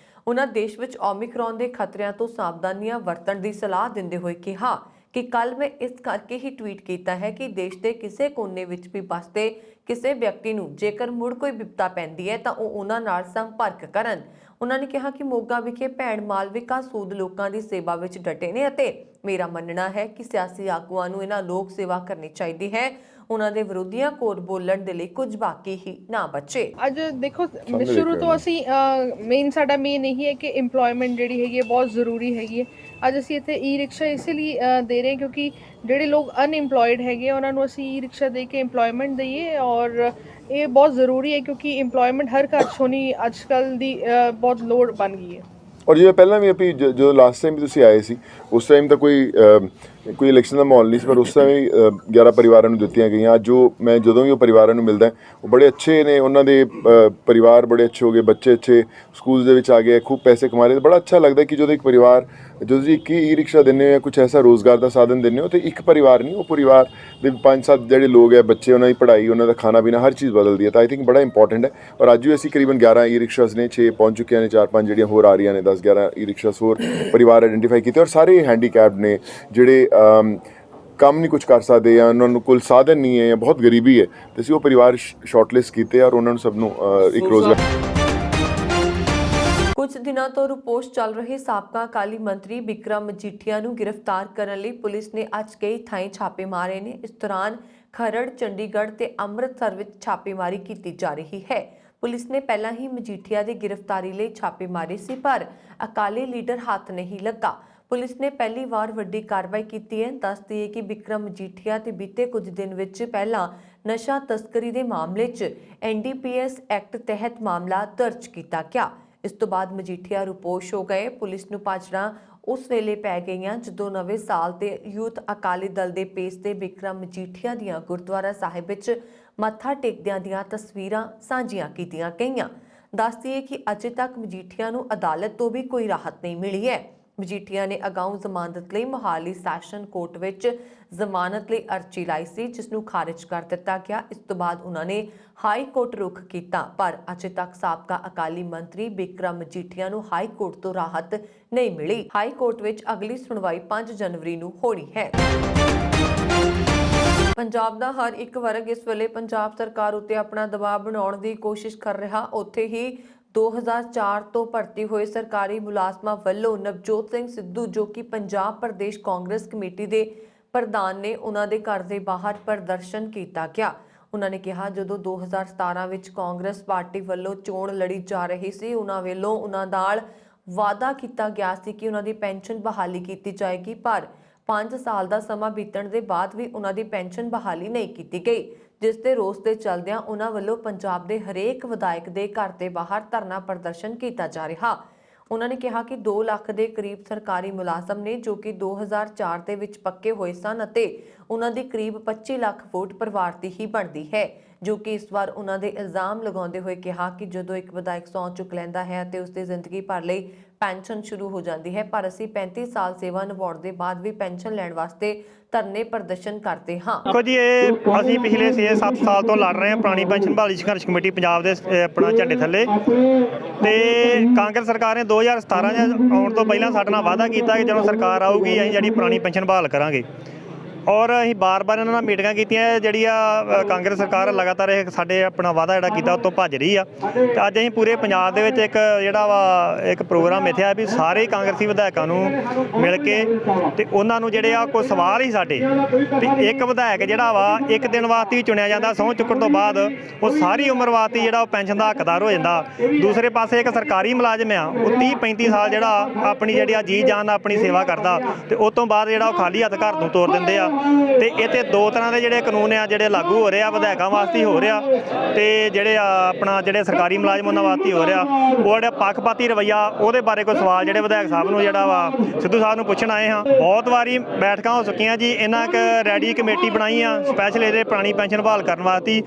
ਉਹਨਾਂ ਦੇਸ਼ ਵਿੱਚ ਓਮਿਕਰੋਨ ਦੇ ਖਤਰਿਆਂ ਤੋਂ ਸਾਵਧਾਨੀਆਂ ਵਰਤਣ ਦੀ ਸਲਾਹ ਦਿੰਦੇ ਹੋਏ ਕਿਹਾ ਕਿ ਕੱਲ ਮੈਂ ਇਸ ਕਰਕੇ ਹੀ ਟਵੀਟ ਕੀਤਾ ਹੈ ਕਿ ਦੇਸ਼ ਦੇ ਕਿਸੇ ਕੋਨੇ ਵਿੱਚ ਵੀ ਬਸਦੇ ਕਿਸੇ ਵਿਅਕਤੀ ਨੂੰ ਜੇਕਰ ਮੁੜ ਕੋਈ ਵਿਪਤਾ ਪੈਂਦੀ ਹੈ ਤਾਂ ਉਹ ਉਹਨਾਂ ਨਾਲ ਸੰਪਰਕ ਕਰਨ। ਉਹਨਾਂ ਨੇ ਕਿਹਾ ਕਿ ਮੋਗਾ ਵਿਖੇ ਭੈਣ ਮਾਲਵਿਕਾ ਸੂਦ ਲੋਕਾਂ ਦੀ ਸੇਵਾ ਵਿੱਚ ਡਟੇ ਨੇ ਅਤੇ ਮੇਰਾ ਮੰਨਣਾ ਹੈ ਕਿ ਸਿਆਸੀ ਆਗੂਆਂ ਨੂੰ ਇਹਨਾਂ ਲੋਕ ਸੇਵਾ ਕਰਨੀ ਚਾਹੀਦੀ ਹੈ। ਉਹਨਾਂ ਦੇ ਵਿਰੋਧੀਆਂ ਕੋਲ ਬੋਲਣ ਦੇ ਲਈ ਕੁਝ ਬਾਕੀ ਹੀ ਨਾ ਬਚੇ। ਅੱਜ ਦੇਖੋ ਸ਼ੁਰੂ ਤੋਂ ਅਸੀਂ ਸਾਡਾ ਮੇਨ ਇਹੀ ਹੈ ਕਿ EMPLOYMENT ਜਿਹੜੀ ਹੈਗੀ ਹੈ ਬਹੁਤ ਜ਼ਰੂਰੀ ਹੈਗੀ ਹੈ। ਅੱਜ ਅਸੀਂ ਇੱਥੇ ਈ-ਰਿਕਸ਼ਾ ਇਸ ਲਈ ਦੇ ਰਹੇ ਕਿਉਂਕਿ ਜਿਹੜੇ ਲੋਕ ਅਨਇੰਪਲੋਇਡ ਹੈਗੇ ਉਹਨਾਂ ਨੂੰ ਅਸੀਂ ਈ-ਰਿਕਸ਼ਾ ਦੇ ਕੇ EMPLOYMENT ਦਈਏ ਔਰ ਇਹ ਬਹੁਤ ਜ਼ਰੂਰੀ ਹੈ ਕਿਉਂਕਿ EMPLOYMENT ਹਰ ਘਰ 'ਚ ਹੋਣੀ ਅੱਜ ਕੱਲ੍ਹ ਦੀ ਬਹੁਤ ਲੋੜ ਬਣ ਗਈ ਹੈ। ਔਰ ਜਿਵੇਂ ਪਹਿਲਾਂ ਵੀ ਆਪੀ ਜੋ ਲਾਸਟ ਟਾਈਮ ਵੀ ਤੁਸੀਂ ਆਏ ਸੀ ਉਸ ਟਾਈਮ ਤਾਂ ਕੋਈ ਇਲੈਕਸ਼ਨ ਦਾ ਮਾਹੌਲ ਨਹੀਂ ਸੀ, ਪਰ ਉਸ ਸਮੇਂ 11 ਪਰਿਵਾਰਾਂ ਨੂੰ ਦਿੱਤੀਆਂ ਗਈਆਂ। ਜੋ ਮੈਂ ਜਦੋਂ ਵੀ ਉਹ ਪਰਿਵਾਰਾਂ ਨੂੰ ਮਿਲਦਾ ਉਹ ਬੜੇ ਅੱਛੇ ਨੇ, ਉਹਨਾਂ ਦੇ ਪਰਿਵਾਰ ਬੜੇ ਅੱਛੇ ਹੋ ਗਏ, ਬੱਚੇ ਅੱਛੇ ਸਕੂਲ ਦੇ ਵਿੱਚ ਆ ਗਏ, ਖੂਬ ਪੈਸੇ ਕਮਾ ਰਹੇ। ਬੜਾ ਅੱਛਾ ਲੱਗਦਾ ਕਿ ਜਦੋਂ ਇੱਕ ਪਰਿਵਾਰ ਜਦੋਂ ਤੁਸੀਂ ਇੱਕ ਹੀ ਈ-ਰਿਕਸ਼ਾ ਦਿੰਦੇ ਹੋ ਜਾਂ ਕੁਛ ਐਸਾ ਰੋਜ਼ਗਾਰ ਦਾ ਸਾਧਨ ਦਿੰਦੇ ਹੋ ਤਾਂ ਇੱਕ ਪਰਿਵਾਰ ਨਹੀਂ, ਉਹ ਪਰਿਵਾਰ ਦੇ 5-7 ਜਿਹੜੇ ਲੋਕ ਹੈ, ਬੱਚੇ, ਉਹਨਾਂ ਦੀ ਪੜ੍ਹਾਈ, ਉਹਨਾਂ ਦਾ ਖਾਣਾ ਪੀਣਾ, ਹਰ ਚੀਜ਼ ਬਦਲਦੀ ਹੈ। ਤਾਂ ਆਈ ਥਿੰਕ ਬੜਾ ਇੰਪੋਰਟੈਂਟ ਹੈ। ਔਰ ਅੱਜ ਵੀ ਅਸੀਂ ਕਰੀਬਨ 11 ਈ-ਰਿਕਸ਼ਾਸ ਨੇ, 6 ਪਹੁੰਚ ਚੁੱਕੀਆਂ ਨੇ, 4-5 ਜਿਹੜੀਆਂ ਹੋਰ ਆ ਰਹੀਆਂ ਨੇ, 10-11 ਈ-ਰਿਕਸ਼ਾਸ ਹੋਰ ਪਰਿਵਾਰ ਆਈਡੈਂਟੀਫਾਈ ਕੀਤੇ। ਔਰ ਸਾਰੇ ਹੈਂਡੀਕੈਪਡ ਨੇ, ਜਿਹੜੇ ਕੰਮ ਨਹੀਂ ਕੁਝ ਕਰ ਸਕਦੇ ਜਾਂ ਉਹਨਾਂ ਨੂੰ ਕੋਲ ਸਾਧਨ ਨਹੀਂ ਹੈ ਜਾਂ ਬਹੁਤ ਗਰੀਬੀ ਹੈ, ਤੇ ਅਸੀਂ ਉਹ ਪਰਿਵਾਰ ਸ਼ਾਰਟਲਿਸਟ ਕੀਤੇ ਔਰ ਉਹਨਾਂ ਨੂੰ ਸਭ ਨੂੰ ਇੱਕ ਰੋਜ਼ਗਾਰ। ਕੁਝ ਦਿਨਾਂ ਤੋਂ ਰਿਪੋਰਟ ਚੱਲ ਰਹੇ ਸਾਬਕਾ ਅਕਾਲੀ ਮੰਤਰੀ ਬਿਕਰਮ ਮਜੀਠੀਆ ਨੂੰ ਗ੍ਰਿਫਤਾਰ ਕਰਨ ਲਈ ਪੁਲਿਸ ਨੇ ਅੱਜ ਕਈ ਥਾਈਂ ਛਾਪੇ ਮਾਰੇ ਨੇ। ਇਸ ਦੌਰਾਨ ਖਰੜ, ਚੰਡੀਗੜ੍ਹ ਤੇ ਅੰਮ੍ਰਿਤਸਰ ਵਿੱਚ ਛਾਪੇਮਾਰੀ ਕੀਤੀ ਜਾ ਰਹੀ ਹੈ। ਪੁਲਿਸ ਨੇ ਪਹਿਲਾਂ ਹੀ ਮਜੀਠੀਆ ਦੀ ਗ੍ਰਿਫਤਾਰੀ ਲਈ ਛਾਪੇ ਮਾਰੇ ਸੀ, ਪਰ ਅਕਾਲੀ ਲੀਡਰ ਹੱਥ ਨਹੀਂ ਲੱਗਾ। ਪੁਲਿਸ ਨੇ ਪਹਿਲੀ ਵਾਰ ਵੱਡੀ ਕਾਰਵਾਈ ਕੀਤੀ ਹੈ। ਦੱਸਦੀ ਹੈ ਕਿ ਬਿਕਰਮ ਮਜੀਠੀਆ ਤੇ ਬੀਤੇ ਕੁਝ ਦਿਨ ਵਿੱਚ ਪਹਿਲਾਂ ਨਸ਼ਾ ਤਸਕਰੀ ਦੇ ਮਾਮਲੇ 'ਚ NDPS ਐਕਟ ਤਹਿਤ ਮਾਮਲਾ ਦਰਜ ਕੀਤਾ ਗਿਆ। ਇਸ ਤੋਂ ਬਾਅਦ ਮਜੀਠੀਆ ਰੁਪੋਸ਼ ਹੋ ਗਏ। ਪੁਲਿਸ ਨੂੰ ਭਾਜੜਾਂ ਉਸ ਵੇਲੇ ਪੈ ਗਈਆਂ ਜਦੋਂ ਨਵੇਂ ਸਾਲ ਤੇ ਯੂਥ ਅਕਾਲੀ ਦਲ ਦੇ ਪੇਸ਼ ਤੇ ਬਿਕਰਮ ਮਜੀਠੀਆ ਦੀਆਂ ਗੁਰਦੁਆਰਾ ਸਾਹਿਬ ਵਿੱਚ ਮੱਥਾ ਟੇਕਦਿਆਂ ਦੀਆਂ ਤਸਵੀਰਾਂ ਸਾਂਝੀਆਂ ਕੀਤੀਆਂ ਗਈਆਂ। ਦੱਸਦੀ ਹੈ ਕਿ ਅਜੇ ਤੱਕ ਮਜੀਠੀਆ ਨੂੰ ਅਦਾਲਤ ਤੋਂ ਵੀ ਕੋਈ ਰਾਹਤ ਨਹੀਂ ਮਿਲੀ ਹੈ। ਮਜੀਠੀਆ ਨੇ ਅਗਾਊਂ ਜ਼ਮਾਨਤ ਲਈ ਮੋਹਾਲੀ ਸੈਸ਼ਨ ਕੋਰਟ ਵਿੱਚ ਜ਼ਮਾਨਤ ਲਈ ਅਰਜ਼ੀ ਲਾਈ ਸੀ, ਜਿਸ ਨੂੰ ਖਾਰਜ ਕਰ ਦਿੱਤਾ ਗਿਆ। ਇਸ ਤੋਂ ਬਾਅਦ ਉਹਨਾਂ ਨੇ ਹਾਈ ਕੋਰਟ ਰੁਖ ਕੀਤਾ, ਪਰ ਅਜੇ ਤੱਕ ਸਾਬਕਾ ਅਕਾਲੀ ਮੰਤਰੀ ਬਿਕਰਮ ਮਜੀਠੀਆ ਨੂੰ ਹਾਈ ਕੋਰਟ ਤੋਂ ਰਾਹਤ ਨਹੀਂ ਮਿਲੀ। ਹਾਈ ਕੋਰਟ ਵਿੱਚ ਅਗਲੀ ਸੁਣਵਾਈ 5 ਜਨਵਰੀ ਨੂੰ ਹੋਣੀ ਹੈ। ਪੰਜਾਬ ਦਾ ਹਰ ਇੱਕ ਵਰਗ ਇਸ ਵੇਲੇ ਪੰਜਾਬ ਸਰਕਾਰ ਉੱਤੇ ਆਪਣਾ ਦਬਾਅ ਬਣਾਉਣ ਦੀ ਕੋਸ਼ਿਸ਼ ਕਰ ਰਿਹਾ। ਉੱਥੇ ਹੀ 2004 ਤੋਂ ਭਰਤੀ ਹੋਏ ਸਰਕਾਰੀ ਮੁਲਾਜ਼ਮਾਂ ਵੱਲੋਂ ਨਵਜੋਤ ਸਿੰਘ ਸਿੱਧੂ, ਜੋ ਕਿ ਪੰਜਾਬ ਪ੍ਰਦੇਸ਼ ਕਾਂਗਰਸ ਕਮੇਟੀ ਦੇ ਪ੍ਰਧਾਨ ਨੇ, ਉਹਨਾਂ ਦੇ ਘਰ ਦੇ ਬਾਹਰ ਪ੍ਰਦਰਸ਼ਨ ਕੀਤਾ ਗਿਆ। ਉਹਨਾਂ ਨੇ ਕਿਹਾ ਜਦੋਂ 2017 ਵਿੱਚ ਕਾਂਗਰਸ ਪਾਰਟੀ ਵੱਲੋਂ ਚੋਣ ਲੜੀ ਜਾ ਰਹੀ ਸੀ, ਉਹਨਾਂ ਵੱਲੋਂ ਉਹਨਾਂ ਨਾਲ ਵਾਅਦਾ ਕੀਤਾ ਗਿਆ ਸੀ ਕਿ ਉਹਨਾਂ ਦੀ ਪੈਨਸ਼ਨ ਬਹਾਲੀ ਕੀਤੀ ਜਾਏਗੀ, ਪਰ 5 ਸਾਲ ਦਾ ਸਮਾਂ ਬੀਤਣ ਦੇ ਬਾਅਦ ਵੀ ਉਹਨਾਂ ਦੀ ਪੈਨਸ਼ਨ ਬਹਾਲੀ ਨਹੀਂ ਕੀਤੀ ਗਈ, ਜਿਸ ਦੇ ਰੋਸ ਦੇ ਚੱਲਦਿਆਂ ਉਹਨਾਂ ਵੱਲੋਂ ਪੰਜਾਬ ਦੇ ਹਰੇਕ ਵਿਧਾਇਕ ਦੇ ਘਰ ਦੇ ਬਾਹਰ ਧਰਨਾ ਪ੍ਰਦਰਸ਼ਨ ਕੀਤਾ ਜਾ ਰਿਹਾ। ਉਹਨਾਂ ਨੇ ਕਿਹਾ ਕਿ 2 ਲੱਖ ਦੇ ਕਰੀਬ ਸਰਕਾਰੀ ਮੁਲਾਜ਼ਮ ਨੇ, ਜੋ ਕਿ 2004 ਦੇ ਵਿੱਚ ਪੱਕੇ ਹੋਏ ਸਨ ਅਤੇ ਉਹਨਾਂ ਦੀ ਕਰੀਬ 25 ਲੱਖ ਵੋਟ ਪਰਿਵਾਰ ਦੀ ਹੀ ਬਣਦੀ ਹੈ, ਜੋ ਕਿ ਇਸ ਵਾਰ ਉਹਨਾਂ ਦੇ ਇਲਜ਼ਾਮ ਲਗਾਉਂਦੇ ਹੋਏ ਕਿਹਾ ਕਿ ਜਦੋਂ ਇੱਕ ਵਿਧਾਇਕ ਸਹੁੰ ਚੁੱਕ ਲੈਂਦਾ ਹੈ ਅਤੇ ਉਸਦੀ ਜ਼ਿੰਦਗੀ ਭਰ ਲਈ ਪੈਨਸ਼ਨ ਸ਼ੁਰੂ ਹੋ ਜਾਂਦੀ ਹੈ, ਪਰ ਅਸੀਂ 35 ਸਾਲ ਸੇਵਾ ਨਿਭਾਉਣ ਦੇ ਬਾਅਦ ਵੀ ਪੈਨਸ਼ਨ ਲੈਣ ਵਾਸਤੇ ਧਰਨੇ ਪ੍ਰਦਰਸ਼ਨ ਕਰਦੇ ਹਾਂ। ਦੇਖੋ ਜੀ, ਇਹ ਅਸੀਂ ਪਿਛਲੇ 6-7 ਸਾਲ ਤੋਂ ਲੜ ਰਹੇ ਹਾਂ ਪੁਰਾਣੀ ਪੈਨਸ਼ਨ ਬਹਾਲੀ ਸੰਘਰਸ਼ ਕਮੇਟੀ ਪੰਜਾਬ ਦੇ ਆਪਣਾ ਝੰਡੇ ਥੱਲੇ, ਤੇ ਕਾਂਗਰਸ ਸਰਕਾਰ ਨੇ 2017 ਚ ਆਉਣ ਤੋਂ ਪਹਿਲਾਂ ਸਾਡੇ ਨਾਲ ਵਾਅਦਾ ਕੀਤਾ ਕਿ ਜਦੋਂ ਸਰਕਾਰ ਆਊਗੀ ਅਸੀਂ ਜਿਹੜੀ ਪੁਰਾਣੀ ਪੈਨਸ਼ਨ ਬਹਾਲ ਕਰਾਂਗੇ। ਔਰ ਅਸੀਂ ਬਾਰ-ਬਾਰ ਇਹਨਾਂ ਨਾਲ ਮੀਟਿੰਗਾਂ ਕੀਤੀਆਂ। ਜਿਹੜੀ ਆ ਕਾਂਗਰਸ ਸਰਕਾਰ ਲਗਾਤਾਰ ਇਹ ਸਾਡੇ ਆਪਣਾ ਵਾਅਦਾ ਜਿਹੜਾ ਕੀਤਾ ਉਹ ਤੋਂ ਭੱਜ ਰਹੀ ਆ। ਤੇ ਅੱਜ ਅਸੀਂ ਪੂਰੇ ਪੰਜਾਬ ਦੇ ਵਿੱਚ ਇੱਕ ਜਿਹੜਾ ਵਾ ਇੱਕ ਪ੍ਰੋਗਰਾਮ ਮਿਥਿਆ ਵੀ ਸਾਰੇ ਕਾਂਗਰਸੀ ਵਿਧਾਇਕਾਂ ਨੂੰ ਮਿਲ ਕੇ ਤੇ ਉਹਨਾਂ ਨੂੰ ਜਿਹੜੇ ਆ ਕੋਈ ਸਵਾਲ ਹੀ ਸਾਡੇ ਵੀ ਇੱਕ ਵਿਧਾਇਕ ਜਿਹੜਾ ਵਾ ਇੱਕ ਦਿਨ ਵਾਸਤੇ ਵੀ ਚੁਣਿਆ ਜਾਂਦਾ, ਸਹੁੰ ਚੁੱਕਣ ਤੋਂ ਬਾਅਦ ਉਹ ਸਾਰੀ ਉਮਰ ਵਾਸਤੇ ਜਿਹੜਾ ਉਹ ਪੈਨਸ਼ਨ ਦਾ ਹੱਕਦਾਰ ਹੋ ਜਾਂਦਾ। ਦੂਸਰੇ ਪਾਸੇ ਇੱਕ ਸਰਕਾਰੀ ਮੁਲਾਜ਼ਮ ਆ, ਉਹ 30-35 ਸਾਲ ਜਿਹੜਾ ਆਪਣੀ ਜਿਹੜੀ ਆ ਜੀ ਜਾਨ ਆਪਣੀ ਸੇਵਾ ਕਰਦਾ ਤੇ ਉਸ ਤੋਂ ਬਾਅਦ ਜਿਹੜਾ ਉਹ ਖਾਲੀ ਹੱਥ ਘਰ ਨੂੰ ਤੋਰ ਦਿੰਦੇ ਆ। ਤੇ ਇੱਥੇ ਦੋ ਤਰ੍ਹਾਂ ਦੇ ਜਿਹੜੇ ਕਾਨੂੰਨ ਆ ਜਿਹੜੇ ਲਾਗੂ ਹੋ ਰਹੇ ਆ, ਵਿਧਾਇਕਾਂ ਵਾਸਤੇ ਹੀ ਹੋ ਰਿਹਾ ਤੇ ਜਿਹੜੇ ਆਪਣਾ ਜਿਹੜੇ ਸਰਕਾਰੀ ਮੁਲਾਜ਼ਮ ਉਹਨਾਂ ਵਾਸਤੇ ਹੀ ਹੋ ਰਿਹਾ। ਉਹ ਜਿਹੜਾ ਪੱਖਪਾਤੀ ਰਵੱਈਆ ਉਹਦੇ ਬਾਰੇ ਕੋਈ ਸਵਾਲ ਜਿਹੜੇ ਵਿਧਾਇਕ ਸਾਹਿਬ ਨੂੰ ਜਿਹੜਾ ਵਾ ਸਿੱਧੂ ਸਾਹਿਬ ਨੂੰ ਪੁੱਛਣ ਆਏ ਹਾਂ। ਬਹੁਤ ਵਾਰੀ ਬੈਠਕਾਂ ਹੋ ਚੁੱਕੀਆਂ ਜੀ, ਇਹਨਾਂ ਇੱਕ ਰੈਡੀ ਕਮੇਟੀ ਬਣਾਈ ਆ ਸਪੈਸ਼ਲ ਇਹਦੇ ਪੁਰਾਣੀ ਪੈਨਸ਼ਨ ਬਹਾਲ ਕਰਨ ਵਾਸਤੇ,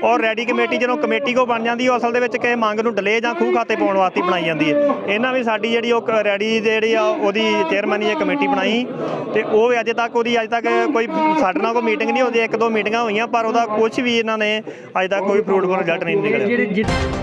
ਔਰ ਰੈਡੀ ਕਮੇਟੀ ਜਦੋਂ ਕਮੇਟੀ ਕੋ ਬਣ ਜਾਂਦੀ ਉਹ ਅਸਲ ਦੇ ਵਿੱਚ ਕਿਸੇ ਮੰਗ ਨੂੰ ਡਿਲੇ ਜਾਂ ਖੂਹ ਖਾਤੇ ਪਾਉਣ ਵਾਸਤੇ ਬਣਾਈ ਜਾਂਦੀ ਹੈ। ਇਹਨਾਂ ਵੀ ਸਾਡੀ ਜਿਹੜੀ ਉਹ ਰੈਡੀ ਜਿਹੜੀ ਆ ਉਹਦੀ ਚੇਅਰਮੈਨ ਇਹ ਕਮੇਟੀ ਬਣਾਈ ਤੇ ਉਹ ਅਜੇ ਤੱਕ ਕੋਈ ਸਾਡੇ ਨਾਲ ਕੋਈ ਮੀਟਿੰਗ ਨਹੀਂ ਹੋਈ। ਇੱਕ ਦੋ ਮੀਟਿੰਗਾਂ ਹੋਈਆਂ ਪਰ ਉਹਦਾ ਕੁਝ ਵੀ ਇਹਨਾਂ ਨੇ ਅਜੇ ਤੱਕ ਕੋਈ ਫਰੂਟਫੁਲ ਰਿਜ਼ਲਟ ਨਹੀਂ ਨਿਕਲਿਆ।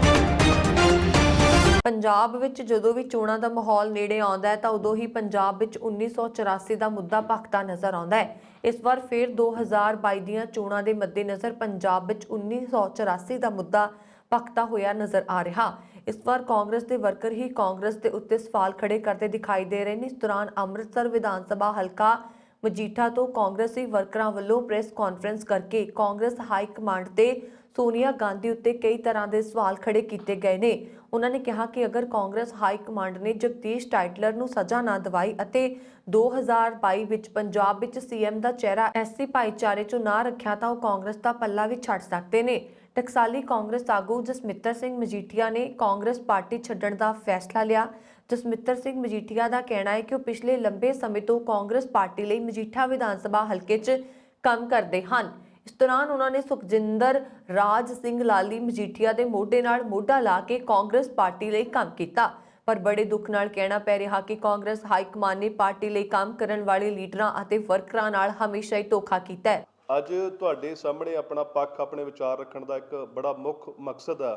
ਪੰਜਾਬ ਵਿੱਚ ਜਦੋਂ ਵੀ ਚੋਣਾਂ ਦਾ ਮਾਹੌਲ ਨੇੜੇ ਆਉਂਦਾ ਹੈ ਤਾਂ ਉਦੋਂ ਹੀ ਪੰਜਾਬ ਵਿੱਚ 1984 ਦਾ ਮੁੱਦਾ ਭਖਦਾ ਨਜ਼ਰ ਆਉਂਦਾ ਹੈ। ਇਸ ਵਾਰ ਫਿਰ 2022 ਦੀਆਂ ਚੋਣਾਂ ਦੇ ਮੱਦੇਨਜ਼ਰ ਪੰਜਾਬ ਵਿੱਚ 1984 ਦਾ ਮੁੱਦਾ ਭਖਦਾ ਹੋਇਆ ਨਜ਼ਰ ਆ ਰਿਹਾ। ਇਸ ਵਾਰ ਕਾਂਗਰਸ ਦੇ ਵਰਕਰ ਹੀ ਕਾਂਗਰਸ ਦੇ ਉੱਤੇ ਸਵਾਲ ਖੜੇ ਕਰਦੇ ਦਿਖਾਈ ਦੇ ਰਹੇ ਨੇ। ਇਸ ਦੌਰਾਨ ਅੰਮ੍ਰਿਤਸਰ ਵਿਧਾਨ ਸਭਾ ਹਲਕਾ ਮਜੀਠਾ ਤੋਂ ਕਾਂਗਰਸੀ ਵਰਕਰਾਂ ਵੱਲੋਂ ਪ੍ਰੈਸ ਕਾਨਫਰੰਸ ਕਰਕੇ ਕਾਂਗਰਸ ਹਾਈ ਕਮਾਂਡ ਤੇ ਸੋਨੀਆ ਗਾਂਧੀ ਉੱਤੇ ਕਈ ਤਰ੍ਹਾਂ ਦੇ ਸਵਾਲ ਖੜੇ ਕੀਤੇ ਗਏ ਨੇ। ਉਹਨਾਂ ਨੇ ਕਿਹਾ ਕਿ ਅਗਰ ਕਾਂਗਰਸ ਹਾਈ ਕਮਾਂਡ ਨੇ ਜਗਦੀਸ਼ ਟਾਈਟਲਰ ਨੂੰ ਸਜ਼ਾ ਨਾ ਦਿਵਾਈ ਅਤੇ 2022 ਵਿੱਚ ਪੰਜਾਬ ਵਿੱਚ ਸੀਐਮ ਦਾ ਚਿਹਰਾ ਐਸਸੀ ਭਾਈਚਾਰੇ 'ਚੋਂ ਨਾ ਰੱਖਿਆ ਤਾਂ ਉਹ ਕਾਂਗਰਸ ਦਾ ਪੱਲਾ ਵੀ ਛੱਡ ਸਕਦੇ ਨੇ। ਟਕਸਾਲੀ ਕਾਂਗਰਸ ਆਗੂ ਜਸਮਿੱਤਰ ਸਿੰਘ ਮਜੀਠੀਆ ਨੇ ਕਾਂਗਰਸ ਪਾਰਟੀ ਛੱਡਣ ਦਾ ਫੈਸਲਾ ਲਿਆ। ਜਸਮਿੱਤਰ ਸਿੰਘ ਮਜੀਠੀਆ ਦਾ ਕਹਿਣਾ ਹੈ ਕਿ ਉਹ ਪਿਛਲੇ ਲੰਬੇ ਸਮੇਂ ਤੋਂ ਕਾਂਗਰਸ ਪਾਰਟੀ ਲਈ ਮਜੀਠਾ ਵਿਧਾਨ ਸਭਾ ਹਲਕੇ 'ਚ ਕੰਮ ਕਰਦੇ ਹਨ। ਇਸ ਦੌਰਾਨ ਉਹਨਾਂ ਨੇ ਸੁਖਜਿੰਦਰ ਰਾਜ ਸਿੰਘ ਲਾਲੀ ਮਜੀਠੀਆ ਦੇ ਮੋਢੇ ਨਾਲ ਮੋਢਾ ਲਾ ਕੇ ਕਾਂਗਰਸ ਪਾਰਟੀ ਲਈ ਕੰਮ ਕੀਤਾ, ਪਰ ਬੜੇ ਦੁੱਖ ਨਾਲ ਕਹਿਣਾ ਪੈ ਰਿਹਾ ਕਿ ਕਾਂਗਰਸ ਹਾਈ ਕਮਾਂਡ ਨੇ ਪਾਰਟੀ ਲਈ ਕੰਮ ਕਰਨ ਵਾਲੇ ਲੀਡਰਾਂ ਅਤੇ ਵਰਕਰਾਂ ਨਾਲ ਹਮੇਸ਼ਾ ਹੀ ਧੋਖਾ ਕੀਤਾ ਹੈ। ਅੱਜ ਤੁਹਾਡੇ ਸਾਹਮਣੇ ਆਪਣਾ ਪੱਖ, ਆਪਣੇ ਵਿਚਾਰ ਰੱਖਣ ਦਾ ਇੱਕ ਬੜਾ ਮੁੱਖ ਮਕਸਦ ਆ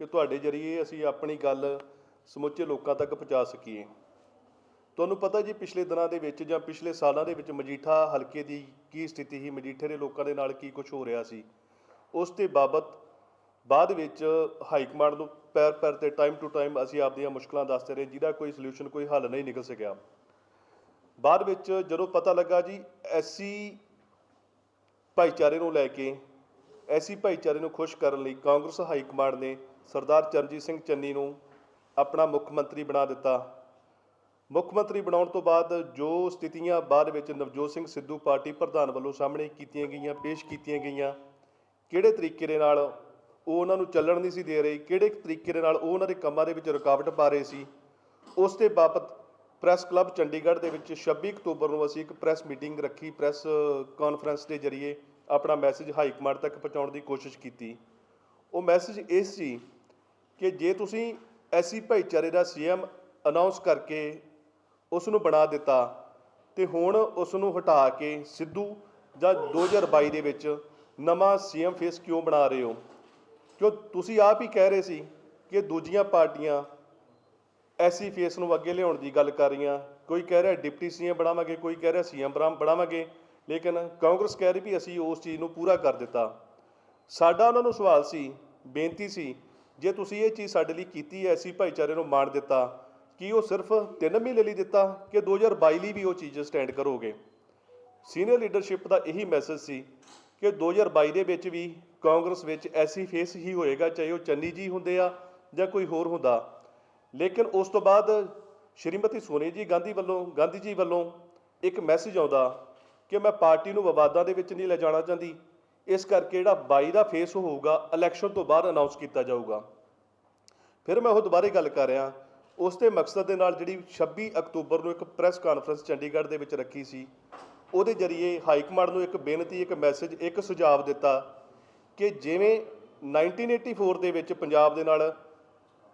ਕਿ ਤੁਹਾਡੇ ਜਰੀਏ ਅਸੀਂ ਆਪਣੀ ਗੱਲ ਸਮੁੱਚੇ ਲੋਕਾਂ ਤੱਕ ਪਹੁੰਚਾ ਸਕੀਏ। ਤੁਹਾਨੂੰ ਪਤਾ ਜੀ ਪਿਛਲੇ ਦਿਨਾਂ ਦੇ ਵਿੱਚ ਜਾਂ ਪਿਛਲੇ ਸਾਲਾਂ ਦੇ ਵਿੱਚ ਮਜੀਠਾ ਹਲਕੇ ਦੀ ਕੀ ਸਥਿਤੀ ਸੀ, ਮਜੀਠੇ ਦੇ ਲੋਕਾਂ ਦੇ ਨਾਲ ਕੀ ਕੁਝ ਹੋ ਰਿਹਾ ਸੀ, ਉਸ ਦੇ ਬਾਬਤ ਬਾਅਦ ਵਿੱਚ ਹਾਈ ਕਮਾਂਡ ਨੂੰ ਪੈਰ ਪੈਰ ਤੇ ਟਾਈਮ ਟੂ ਟਾਈਮ ਅਸੀਂ ਆਪਦੀਆਂ ਮੁਸ਼ਕਲਾਂ ਦੱਸਦੇ ਰਹੇ, ਜਿਹਦਾ ਕੋਈ ਸੋਲੂਸ਼ਨ, ਕੋਈ ਹੱਲ ਨਹੀਂ ਨਿਕਲ ਸਕਿਆ। ਬਾਅਦ ਵਿੱਚ ਜਦੋਂ ਪਤਾ ਲੱਗਾ ਜੀ ਐਸਸੀ ਭਾਈਚਾਰੇ ਨੂੰ ਲੈ ਕੇ, ਐਸੀ ਭਾਈਚਾਰੇ ਨੂੰ ਖੁਸ਼ ਕਰਨ ਲਈ ਕਾਂਗਰਸ ਹਾਈ ਕਮਾਂਡ ਨੇ ਸਰਦਾਰ ਚਰਨਜੀਤ ਸਿੰਘ ਚੰਨੀ ਨੂੰ ਆਪਣਾ ਮੁੱਖ ਮੰਤਰੀ ਬਣਾ ਦਿੱਤਾ। ਮੁੱਖ ਮੰਤਰੀ ਬਣਾਉਣ ਤੋਂ ਬਾਅਦ ਜੋ ਸਥਿਤੀਆਂ ਬਾਅਦ ਵਿੱਚ ਨਵਜੋਤ ਸਿੰਘ ਸਿੱਧੂ ਪਾਰਟੀ ਪ੍ਰਧਾਨ ਵੱਲੋਂ ਸਾਹਮਣੇ ਕੀਤੀਆਂ ਗਈਆਂ, ਪੇਸ਼ ਕੀਤੀਆਂ ਗਈਆਂ, ਕਿਹੜੇ ਤਰੀਕੇ ਦੇ ਨਾਲ ਉਹ ਉਹਨਾਂ ਨੂੰ ਚੱਲਣ ਨਹੀਂ ਸੀ ਦੇ ਰਹੇ, ਕਿਹੜੇ ਤਰੀਕੇ ਦੇ ਨਾਲ ਉਹ ਉਹਨਾਂ ਦੇ ਕੰਮਾਂ ਦੇ ਵਿੱਚ ਰੁਕਾਵਟ ਪਾ ਰਹੇ ਸੀ, ਉਸ ਦੇ ਬਾਬਤ ਪ੍ਰੈਸ ਕਲੱਬ ਚੰਡੀਗੜ੍ਹ ਦੇ ਵਿੱਚ 26 ਅਕਤੂਬਰ ਨੂੰ ਅਸੀਂ ਇੱਕ ਪ੍ਰੈਸ ਮੀਟਿੰਗ ਰੱਖੀ। ਪ੍ਰੈਸ ਕਾਨਫਰੰਸ ਦੇ ਜ਼ਰੀਏ ਆਪਣਾ ਮੈਸੇਜ ਹਾਈ ਕਮਾਂਡ ਤੱਕ ਪਹੁੰਚਾਉਣ ਦੀ ਕੋਸ਼ਿਸ਼ ਕੀਤੀ। ਉਹ ਮੈਸੇਜ ਇਹ ਸੀ ਕਿ ਜੇ ਤੁਸੀਂ ਐਸੀ ਭਾਈਚਾਰੇ ਦਾ ਸੀਐਮ ਅਨਾਉਂਸ ਕਰਕੇ ਉਸ ਨੂੰ ਬਣਾ ਦਿੱਤਾ ਤੇ ਹੁਣ ਉਸ ਨੂੰ ਹਟਾ ਕੇ ਸਿੱਧੂ ਜਾਂ 2022 ਦੇ ਵਿੱਚ ਨਵਾਂ ਸੀਐਮ ਫੇਸ ਕਿਉਂ ਬਣਾ ਰਹੇ ਹੋ? ਕਿਉਂ ਤੁਸੀਂ ਆਪ ਹੀ ਕਹਿ ਰਹੇ ਸੀ ਕਿ ਦੂਜੀਆਂ ਪਾਰਟੀਆਂ ਐਸੀ ਫੇਸ ਨੂੰ ਅੱਗੇ ਲਿਆਉਣ ਦੀ ਗੱਲ ਕਰ ਰਹੀਆਂ। ਕੋਈ ਕਹਿ ਰਿਹਾ ਡਿਪਟੀ ਸੀਐਮ ਬਣਾਵਾਂਗੇ, ਕੋਈ ਕਹਿ ਰਿਹਾ ਸੀਐਮ ਬਣਾਵਾਂਗੇ, ਲੇਕਿਨ ਕਾਂਗਰਸ ਕਹਿ ਰਹੀ ਵੀ ਅਸੀਂ ਉਸ ਚੀਜ਼ ਨੂੰ ਪੂਰਾ ਕਰ ਦਿੱਤਾ। ਸਾਡਾ ਉਹਨਾਂ ਨੂੰ ਸਵਾਲ ਸੀ, ਬੇਨਤੀ ਸੀ, ਜੇ ਤੁਸੀਂ ਇਹ ਚੀਜ਼ ਸਾਡੇ ਲਈ ਕੀਤੀ, ਐਸੀ ਭਾਈਚਾਰੇ ਨੂੰ ਮਾਣ ਦਿੱਤਾ, ਕੀ ਉਹ ਸਿਰਫ 3 ਮਹੀਨੇ ਲਈ ਦਿੱਤਾ ਕਿ 2022 ਲਈ ਵੀ ਉਹ ਚੀਜ਼ ਸਟੈਂਡ ਕਰੋਗੇ? ਸੀਨੀਅਰ ਲੀਡਰਸ਼ਿਪ ਦਾ ਇਹੀ ਮੈਸੇਜ ਸੀ ਕਿ 2022 ਦੇ ਵਿੱਚ ਵੀ ਕਾਂਗਰਸ ਵਿੱਚ ਐਸੀ ਫੇਸ ਹੀ ਹੋਏਗਾ, ਚਾਹੇ ਉਹ ਚੰਨੀ ਜੀ ਹੁੰਦੇ ਆ ਜਾਂ ਕੋਈ ਹੋਰ ਹੁੰਦਾ। ਲੇਕਿਨ ਉਸ ਤੋਂ ਬਾਅਦ ਸ਼੍ਰੀਮਤੀ ਸੋਨੀਆ ਗਾਂਧੀ ਜੀ ਵੱਲੋਂ ਇੱਕ ਮੈਸੇਜ ਆਉਂਦਾ ਕਿ ਮੈਂ ਪਾਰਟੀ ਨੂੰ ਵਿਵਾਦਾਂ ਦੇ ਵਿੱਚ ਨਹੀਂ ਲੈ ਜਾਣਾ ਚਾਹੁੰਦੀ, ਇਸ ਕਰਕੇ ਜਿਹੜਾ 22 ਦਾ ਫੇਸ ਹੋਊਗਾ ਇਲੈਕਸ਼ਨ ਤੋਂ ਬਾਅਦ ਅਨਾਉਂਸ ਕੀਤਾ ਜਾਊਗਾ। ਫਿਰ ਮੈਂ ਉਹ ਦੁਬਾਰੇ ਗੱਲ ਕਰ ਰਿਹਾ, ਉਸ ਦੇ ਮਕਸਦ ਦੇ ਨਾਲ ਜਿਹੜੀ 26 ਅਕਤੂਬਰ ਨੂੰ ਇੱਕ ਪ੍ਰੈਸ ਕਾਨਫਰੰਸ ਚੰਡੀਗੜ੍ਹ ਦੇ ਵਿੱਚ ਰੱਖੀ ਸੀ, ਉਹਦੇ ਜ਼ਰੀਏ ਹਾਈ ਕਮਾਂਡ ਨੂੰ ਇੱਕ ਬੇਨਤੀ, ਇੱਕ ਮੈਸੇਜ, ਇੱਕ ਸੁਝਾਅ ਦਿੱਤਾ ਕਿ ਜਿਵੇਂ 1984 ਦੇ ਵਿੱਚ ਪੰਜਾਬ ਦੇ ਨਾਲ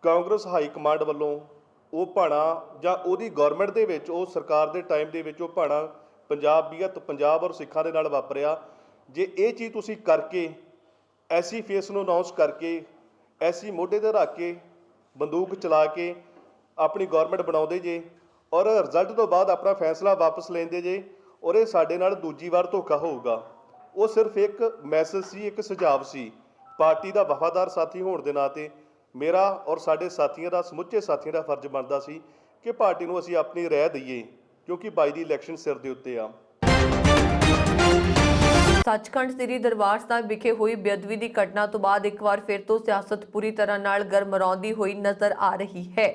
ਕਾਂਗਰਸ ਹਾਈ ਕਮਾਂਡ ਵੱਲੋਂ ਉਹ ਭਾਣਾ ਜਾਂ ਉਹਦੀ ਗਵਰਨਮੈਂਟ ਦੇ ਵਿੱਚ, ਉਹ ਸਰਕਾਰ ਦੇ ਟਾਈਮ ਦੇ ਵਿੱਚ ਉਹ ਭਾਣਾ ਪੰਜਾਬ ਔਰ ਸਿੱਖਾਂ ਦੇ ਨਾਲ ਵਾਪਰਿਆ, ਜੇ ਇਹ ਚੀਜ਼ ਤੁਸੀਂ ਕਰਕੇ ਐਸੀ ਫੇਸ ਨੂੰ ਅਨਾਉਂਸ ਕਰਕੇ ਐਸੀ ਮੋਢੇ 'ਤੇ ਰੱਖ ਕੇ ਬੰਦੂਕ ਚਲਾ ਕੇ ਆਪਣੀ ਗਵਰਨਮੈਂਟ ਬਣਾਉਂਦੇ ਜੇ ਔਰ ਰਿਜ਼ਲਟ ਤੋਂ ਬਾਅਦ ਆਪਣਾ ਫੈਸਲਾ ਵਾਪਸ ਲੈਂਦੇ ਜੇ ਔਰ ਇਹ ਸਾਡੇ ਨਾਲ ਦੂਜੀ ਵਾਰ ਧੋਖਾ ਹੋਊਗਾ। ਉਹ ਸਿਰਫ ਇੱਕ ਮੈਸੇਜ ਸੀ, ਇੱਕ ਸੁਝਾਅ ਸੀ। ਪਾਰਟੀ ਦਾ ਵਫਾਦਾਰ ਸਾਥੀ ਹੋਣ ਦੇ ਨਾਤੇ ਮੇਰਾ ਔਰ ਸਾਡੇ ਸਾਥੀਆਂ ਦਾ, ਸਮੁੱਚੇ ਸਾਥੀਆਂ ਦਾ ਫਰਜ਼ ਬਣਦਾ ਸੀ ਕਿ ਪਾਰਟੀ ਨੂੰ ਅਸੀਂ ਆਪਣੀ ਰਾਏ ਦਈਏ, ਕਿਉਂਕਿ 22 ਦੀ ਇਲੈਕਸ਼ਨ ਸਿਰ ਦੇ ਉੱਤੇ ਆ। ਸੱਚਖੰਡ ਸ੍ਰੀ ਦਰਬਾਰ ਸਾਹਿਬ ਵਿਖੇ ਹੋਈ ਬੇਅਦਬੀ ਦੀ ਘਟਨਾ ਤੋਂ ਬਾਅਦ ਇੱਕ ਵਾਰ ਫਿਰ ਤੋਂ ਸਿਆਸਤ ਪੂਰੀ ਤਰ੍ਹਾਂ ਨਾਲ ਗਰਮਾਉਂਦੀ ਹੋਈ ਨਜ਼ਰ ਆ ਰਹੀ ਹੈ।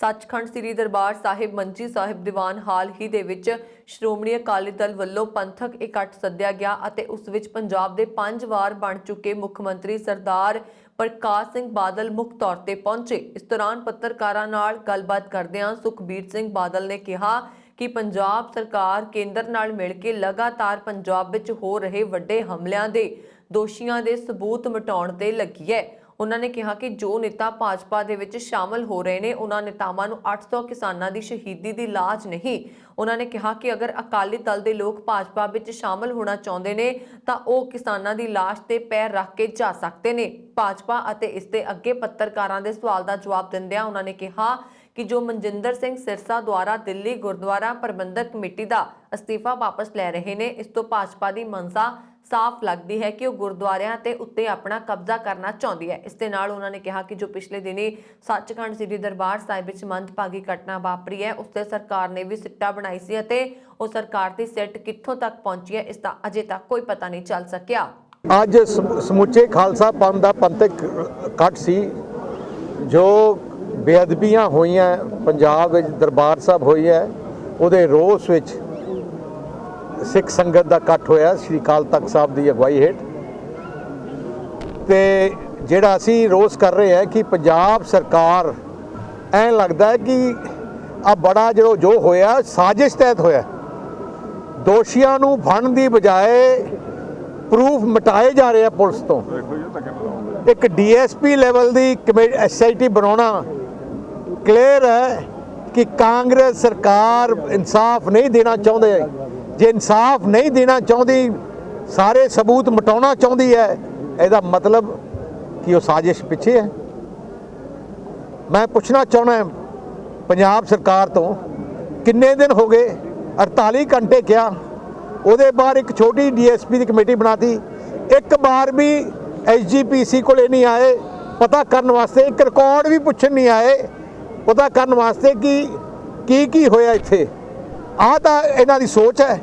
ਸੱਚਖੰਡ ਸ੍ਰੀ ਦਰਬਾਰ ਸਾਹਿਬ ਮੰਜੀ ਸਾਹਿਬ ਦੀਵਾਨ ਹਾਲ ਹੀ ਦੇ ਵਿੱਚ ਸ਼੍ਰੋਮਣੀ ਅਕਾਲੀ ਦਲ ਵੱਲੋਂ ਪੰਥਕ ਇਕੱਠ ਸੱਦਿਆ ਗਿਆ ਅਤੇ ਉਸ ਵਿੱਚ ਪੰਜਾਬ ਦੇ 5 ਵਾਰ ਬਣ ਚੁੱਕੇ ਮੁੱਖ ਮੰਤਰੀ ਸਰਦਾਰ ਪ੍ਰਕਾਸ਼ ਸਿੰਘ ਬਾਦਲ ਮੁੱਖ ਤੌਰ ਤੇ ਪਹੁੰਚੇ। ਇਸ ਦੌਰਾਨ ਪੱਤਰਕਾਰਾਂ ਨਾਲ ਗੱਲਬਾਤ ਕਰਦਿਆਂ ਸੁਖਬੀਰ ਸਿੰਘ ਬਾਦਲ ਨੇ ਕਿਹਾ ਕਿ ਪੰਜਾਬ ਸਰਕਾਰ ਕੇਂਦਰ ਨਾਲ ਮਿਲ ਕੇ ਲਗਾਤਾਰ ਪੰਜਾਬ ਵਿੱਚ ਹੋ ਰਹੇ ਵੱਡੇ ਹਮਲਿਆਂ ਦੇ ਦੋਸ਼ੀਆਂ ਦੇ ਸਬੂਤ ਮਿਟਾਉਣ ਤੇ ਲੱਗੀ ਹੈ। ਉਹਨਾਂ ਨੇ ਕਿਹਾ ਕਿ ਜੋ ਨੇਤਾ ਭਾਜਪਾ ਦੇ ਵਿੱਚ ਸ਼ਾਮਲ ਹੋ ਰਹੇ ਨੇ ਉਹਨਾਂ ਨੇਤਾਵਾਂ ਨੂੰ 800 ਕਿਸਾਨਾਂ ਦੀ ਸ਼ਹੀਦੀ ਦੀ ਲਾਜ ਨਹੀਂ। ਉਹਨਾਂ ਨੇ ਕਿਹਾ ਕਿ ਅਗਰ ਅਕਾਲੀ ਦਲ ਦੇ ਲੋਕ ਭਾਜਪਾ ਵਿੱਚ ਸ਼ਾਮਲ ਹੋਣਾ ਚਾਹੁੰਦੇ ਨੇ ਤਾਂ ਉਹ ਕਿਸਾਨਾਂ ਦੀ ਲਾਸ਼ ਤੇ ਪੈਰ ਰੱਖ ਕੇ ਜਾ ਸਕਦੇ ਨੇ। ਭਾਜਪਾ ਅਤੇ ਇਸ ਦੇ ਅੱਗੇ ਪੱਤਰਕਾਰਾਂ ਦੇ ਸਵਾਲ ਦਾ ਜਵਾਬ ਦਿੰਦਿਆਂ ਉਹਨਾਂ ਨੇ ਕਿਹਾ ਕਿ ਜੋ ਮਨਜਿੰਦਰ ਸਿੰਘ ਸਿਰਸਾ ਦੁਆਰਾ ਦਿੱਲੀ ਗੁਰਦੁਆਰਾ ਪ੍ਰਬੰਧਕ ਕਮੇਟੀ ਦਾ ਅਸਤੀਫਾ ਵਾਪਸ ਲੈ ਰਹੇ ਨੇ, ਇਸ ਤੋਂ ਭਾਜਪਾ ਦੀ ਮਨਸਾ ਸਾਫ਼ ਲੱਗਦੀ ਹੈ ਕਿ ਉਹ ਗੁਰਦੁਆਰਿਆਂ ਤੇ ਉੱਤੇ ਆਪਣਾ ਕਬਜ਼ਾ ਕਰਨਾ ਚਾਹੁੰਦੀ ਹੈ। ਇਸ ਦੇ ਨਾਲ ਉਹਨਾਂ ਨੇ ਕਿਹਾ ਕਿ ਜੋ ਪਿਛਲੇ ਦਿਨੀ ਸੱਚਖੰਡ ਸ੍ਰੀ ਦਰਬਾਰ ਸਾਹਿਬ ਵਿੱਚ ਮੰਦਭਾਗੀ ਘਟਨਾ ਵਾਪਰੀ ਹੈ ਉਸ ਤੇ ਸਰਕਾਰ ਨੇ ਵੀ ਸਿੱਟਾ ਬਣਾਈ ਸੀ ਅਤੇ ਉਹ ਸਰਕਾਰ ਦੀ ਸਿੱਟ ਕਿੱਥੋਂ ਤੱਕ ਪਹੁੰਚੀ ਹੈ ਇਸ ਦਾ ਅਜੇ ਤੱਕ ਕੋਈ ਪਤਾ ਨਹੀਂ ਚੱਲ ਸਕਿਆ। ਅੱਜ ਸਮੁੱਚੇ ਖਾਲਸਾ ਪੰਥ ਦਾ ਪੰਥਕ ਇਕੱਠ ਸੀ ਜੋ ਬੇਅਦਬੀਆਂ ਹੋਈਆਂ ਪੰਜਾਬ ਵਿੱਚ ਦਰਬਾਰ ਸਾਹਿਬ ਹੋਈ ਹੈ ਉਹਦੇ ਰੋਸ ਵਿੱਚ ਸਿੱਖ ਸੰਗਤ ਦਾ ਇਕੱਠ ਹੋਇਆ ਸ਼੍ਰੀ ਅਕਾਲ ਤਖਤ ਸਾਹਿਬ ਦੀ ਅਗਵਾਈ ਹੇਠ। ਤੇ ਜਿਹੜਾ ਅਸੀਂ ਰੋਸ ਕਰ ਰਹੇ ਹਾਂ ਕਿ ਪੰਜਾਬ ਸਰਕਾਰ ਐਂ ਲੱਗਦਾ ਹੈ ਕਿ ਆ ਬੜਾ ਜੋ ਹੋਇਆ ਸਾਜ਼ਿਸ਼ ਤਹਿਤ ਹੋਇਆ, ਦੋਸ਼ੀਆਂ ਨੂੰ ਫੜਨ ਦੀ ਬਜਾਏ ਪ੍ਰੂਫ ਮਿਟਾਏ ਜਾ ਰਹੇ ਆ ਪੁਲਿਸ ਤੋਂ। ਇੱਕ ਡੀਐਸਪੀ ਲੈਵਲ ਦੀ SIT ਬਣਾਉਣਾ ਕਲੀਅਰ ਹੈ ਕਿ ਕਾਂਗਰਸ ਸਰਕਾਰ ਇਨਸਾਫ ਨਹੀਂ ਦੇਣਾ ਚਾਹੁੰਦੇ। ਜੇ ਇਨਸਾਫ ਨਹੀਂ ਦੇਣਾ ਚਾਹੁੰਦੀ, ਸਾਰੇ ਸਬੂਤ ਮਿਟਾਉਣਾ ਚਾਹੁੰਦੀ ਹੈ, ਇਹਦਾ ਮਤਲਬ ਕਿ ਉਹ ਸਾਜ਼ਿਸ਼ ਪਿੱਛੇ ਹੈ। ਮੈਂ ਪੁੱਛਣਾ ਚਾਹੁੰਦਾ ਪੰਜਾਬ ਸਰਕਾਰ ਤੋਂ, ਕਿੰਨੇ ਦਿਨ ਹੋ ਗਏ? 48 ਘੰਟੇ ਕਿਹਾ, ਉਹਦੇ ਬਾਅਦ ਇੱਕ ਛੋਟੀ DSP ਦੀ ਕਮੇਟੀ ਬਣਾਤੀ, ਇੱਕ ਵਾਰ ਵੀ SGPC ਕੋਲੇ ਨਹੀਂ ਆਏ ਪਤਾ ਕਰਨ ਵਾਸਤੇ, ਇੱਕ ਰਿਕਾਰਡ ਵੀ ਪੁੱਛਣ ਨਹੀਂ ਆਏ ਪਤਾ ਕਰਨ ਵਾਸਤੇ ਕਿ ਕੀ ਹੋਇਆ ਇੱਥੇ। ਆਹ ਤਾਂ ਇਹਨਾਂ ਦੀ ਸੋਚ ਹੈ।